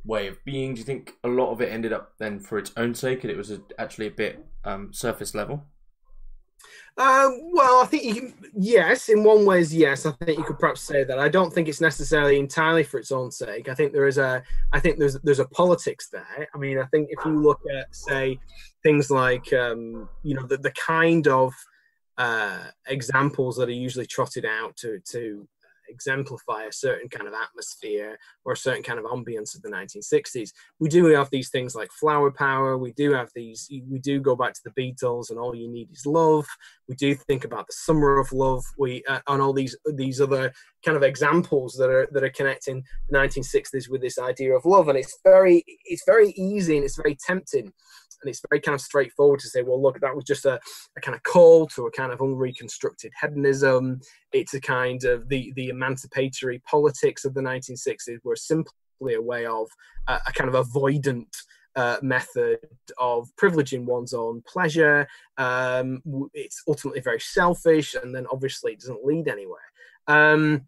way of being, do you think a lot of it ended up then for its own sake and it was actually a bit surface level? Well, I think yes, in one way, yes. I think you could perhaps say that. I don't think it's necessarily entirely for its own sake. I think there's a politics there. I mean, I think if you look at, say, things like you know, the kind of examples that are usually trotted out to exemplify a certain kind of atmosphere or a certain kind of ambience of the 1960s. We do have these things like flower power. We do go back to the Beatles and All You Need Is Love. We do think about the summer of love. On all these other kind of examples that are connecting the 1960s with this idea of love. And it's very easy and it's very tempting. And it's very kind of straightforward to say, well, look, that was just a kind of call to a kind of unreconstructed hedonism. It's a kind of the emancipatory politics of the 1960s were simply a way of a kind of avoidant method of privileging one's own pleasure. It's ultimately very selfish, and then obviously it doesn't lead anywhere.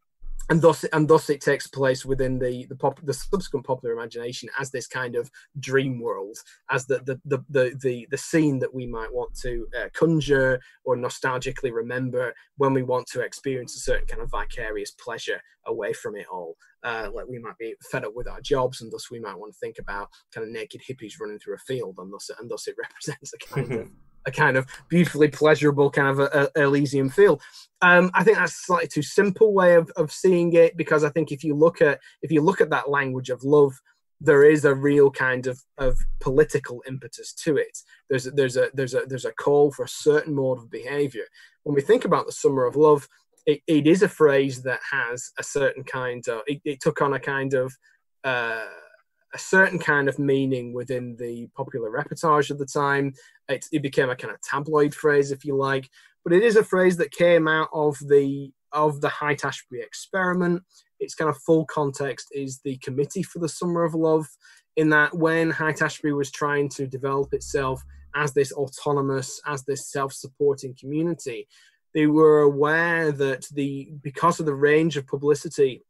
And thus it takes place within the subsequent popular imagination as this kind of dream world, as the scene that we might want to conjure or nostalgically remember when we want to experience a certain kind of vicarious pleasure away from it all. Like we might be fed up with our jobs, and thus we might want to think about kind of naked hippies running through a field, and thus it represents a kind of beautifully pleasurable kind of Elysium feel. I think that's a slightly too simple way of seeing it, because I think if you look at that language of love, there is a real kind of political impetus to it. There's a call for a certain mode of behavior. When we think about the summer of love, it is a phrase that has a certain kind of, it took on a kind of a certain kind of meaning within the popular repertoire of the time. It became a kind of tabloid phrase, if you like, but it is a phrase that came out of the Haight-Ashbury experiment. Its kind of full context is the Committee for the Summer of Love, in that when Haight-Ashbury was trying to develop itself as this autonomous, as this self-supporting community, they were aware that because of the range of publicity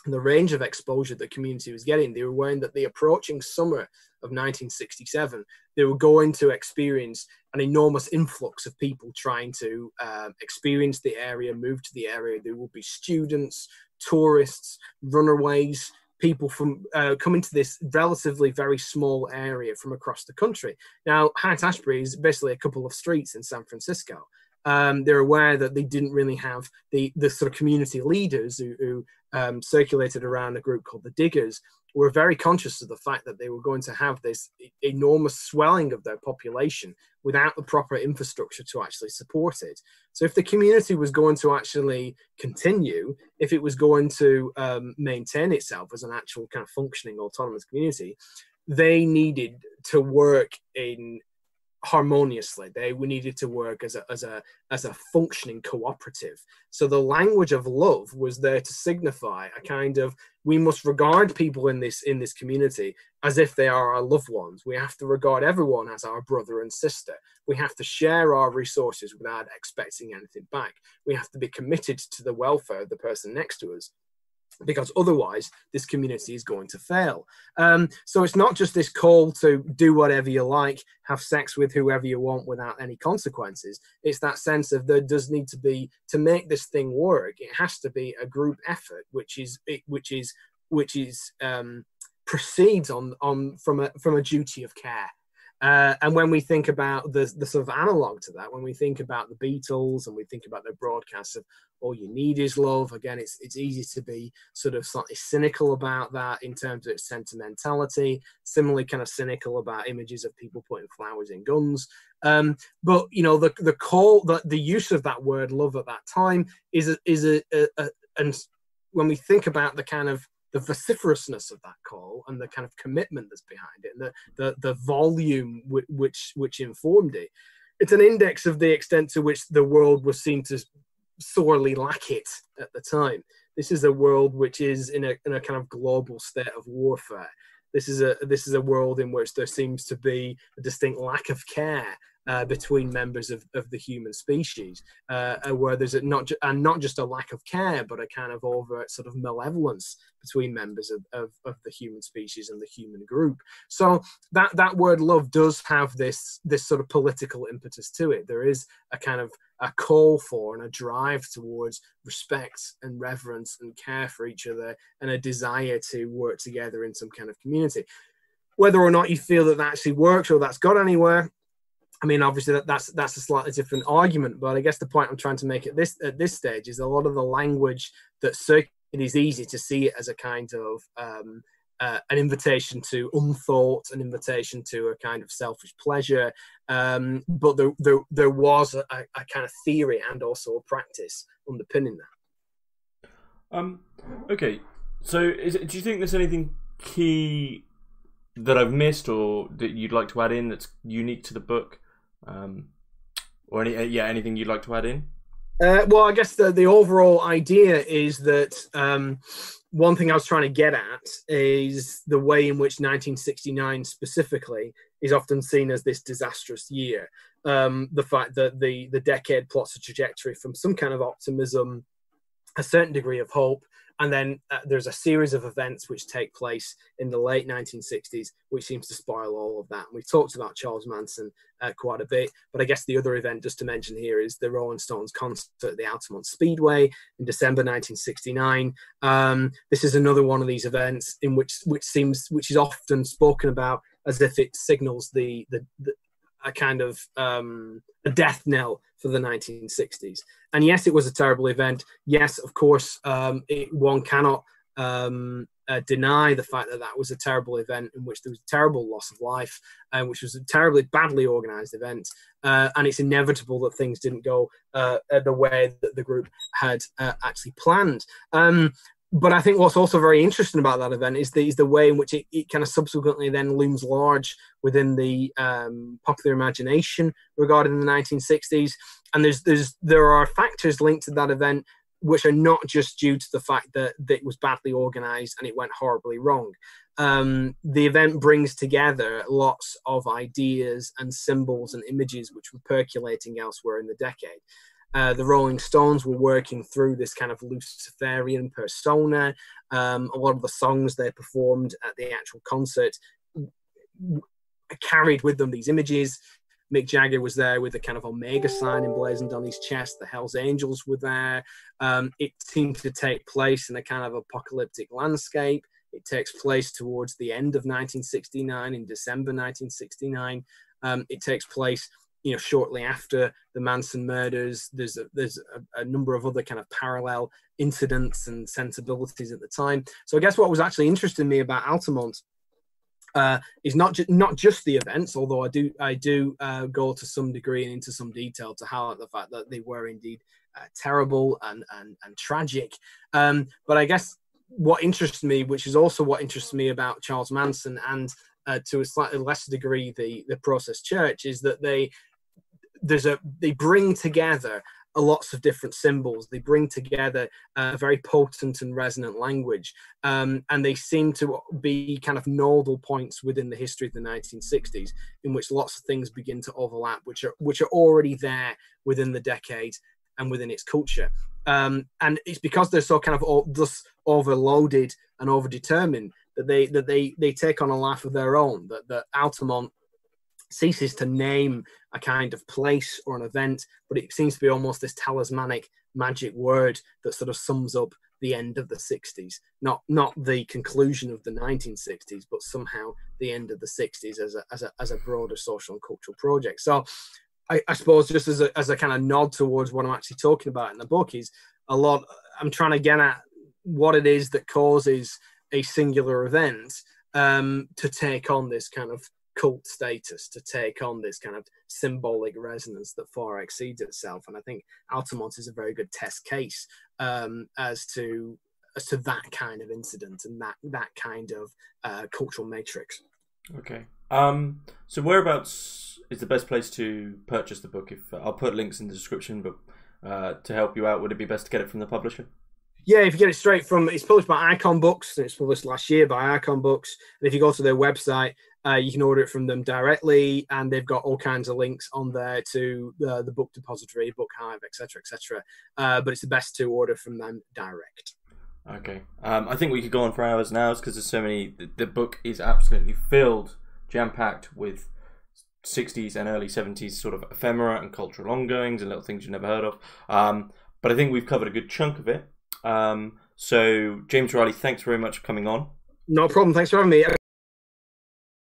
and the range of exposure the community was getting, they were aware that the approaching summer of 1967, they were going to experience an enormous influx of people trying to experience the area, move to the area. There will be students, tourists, runaways, people from coming to this relatively very small area from across the country. Now, Haight-Ashbury is basically a couple of streets in San Francisco. They're aware that they didn't really have the sort of community leaders who circulated around a group called the Diggers, were very conscious of the fact that they were going to have this enormous swelling of their population without the proper infrastructure to actually support it. So if the community was going to actually continue, if it was going to maintain itself as an actual kind of functioning autonomous community, they needed to work in harmoniously. We needed to work as a functioning cooperative. So the language of love was there to signify a kind of, we must regard people in this community as if they are our loved ones. We have to regard everyone as our brother and sister. We have to share our resources without expecting anything back. We have to be committed to the welfare of the person next to us, because otherwise this community is going to fail. So it's not just this call to do whatever you like, have sex with whoever you want without any consequences. It's that sense of, there does need to be, to make this thing work, it has to be a group effort, which proceeds from a duty of care. And when we think about the sort of analog to that, when we think about the Beatles and we think about their broadcasts of all you need is love, again, it's easy to be sort of slightly cynical about that in terms of its sentimentality, similarly kind of cynical about images of people putting flowers in guns. But, you know, the call, the use of that word love at that time is and when we think about the kind of the vociferousness of that call and the kind of commitment that's behind it, and the volume which informed it, it's an index of the extent to which the world was seen to sorely lack it at the time. This is a world which is in a kind of global state of warfare. This is a world in which there seems to be a distinct lack of care between members of the human species, where there's not just a lack of care, but a kind of overt sort of malevolence between members of the human species and the human group. So that word love does have this sort of political impetus to it. There is a kind of a call for and a drive towards respect and reverence and care for each other, and a desire to work together in some kind of community. Whether or not you feel that actually works or that's got anywhere, I mean, obviously that's a slightly different argument, but I guess the point I'm trying to make at this stage is a lot of the language that circulates, it is easy to see it as a kind of an invitation to unthought, an invitation to a kind of selfish pleasure, but there was a kind of theory and also a practice underpinning that. Okay, so do you think there's anything key that I've missed or that you'd like to add in that's unique to the book? Or anything you'd like to add in? Well, I guess the overall idea is that one thing I was trying to get at is the way in which 1969 specifically is often seen as this disastrous year. The fact that the decade plots a trajectory from some kind of optimism, a certain degree of hope, and then there's a series of events which take place in the late 1960s, which seems to spoil all of that. And we've talked about Charles Manson quite a bit, but I guess the other event just to mention here is the Rolling Stones concert at the Altamont Speedway in December 1969. This is another one of these events in which is often spoken about as if it signals a kind of a death knell for the 1960s. And yes, it was a terrible event. Yes, of course, one cannot deny the fact that was a terrible event in which there was a terrible loss of life, which was a terribly badly organized event. And it's inevitable that things didn't go the way that the group had actually planned. But I think what's also very interesting about that event is the way in which it kind of subsequently then looms large within the popular imagination regarding the 1960s. And there are factors linked to that event which are not just due to the fact that it was badly organized and it went horribly wrong. The event brings together lots of ideas and symbols and images which were percolating elsewhere in the decade. The Rolling Stones were working through this kind of Luciferian persona. A lot of the songs they performed at the actual concert carried with them these images. Mick Jagger was there with a kind of Omega sign emblazoned on his chest. The Hells Angels were there. It seemed to take place in a kind of apocalyptic landscape. It takes place towards the end of 1969, in December 1969. It takes place, shortly after the Manson murders. There's a number of other kind of parallel incidents and sensibilities at the time. So I guess what was actually interesting me about Altamont is not just the events, although I do go to some degree and into some detail to highlight the fact that they were indeed terrible and tragic. But I guess what interests me, which is also what interests me about Charles Manson and to a slightly lesser degree the Process Church, is that they bring together lots of different symbols. They bring together a very potent and resonant language, and they seem to be kind of nodal points within the history of the 1960s, in which lots of things begin to overlap, which are already there within the decade and within its culture. And it's because they're so kind of thus overloaded and overdetermined that they take on a life of their own. That Altamont ceases to name a kind of place or an event, but it seems to be almost this talismanic magic word that sort of sums up the end of the 60s, not the conclusion of the 1960s, but somehow the end of the 60s as a broader social and cultural project. So I suppose just as a kind of nod towards what I'm actually talking about in the book is I'm trying to get at what it is that causes a singular event to take on this kind of cult status, to take on this kind of symbolic resonance that far exceeds itself. And I think Altamont is a very good test case as to that kind of incident and that kind of cultural matrix. Okay. So whereabouts is the best place to purchase the book? If I'll put links in the description, but to help you out, would it be best to get it from the publisher? Yeah, if you get it straight from, it's published by Icon Books. It's published last year by Icon Books. And if you go to their website, you can order it from them directly, and they've got all kinds of links on there to the book depository, book hive, etc., etc. But it's the best to order from them direct. Okay. I think we could go on for hours now because there's so many. The book is absolutely filled, jam-packed with 60s and early 70s sort of ephemera and cultural ongoings and little things you've never heard of. But I think we've covered a good chunk of it. So, James Riley, thanks very much for coming on. No problem. Thanks for having me.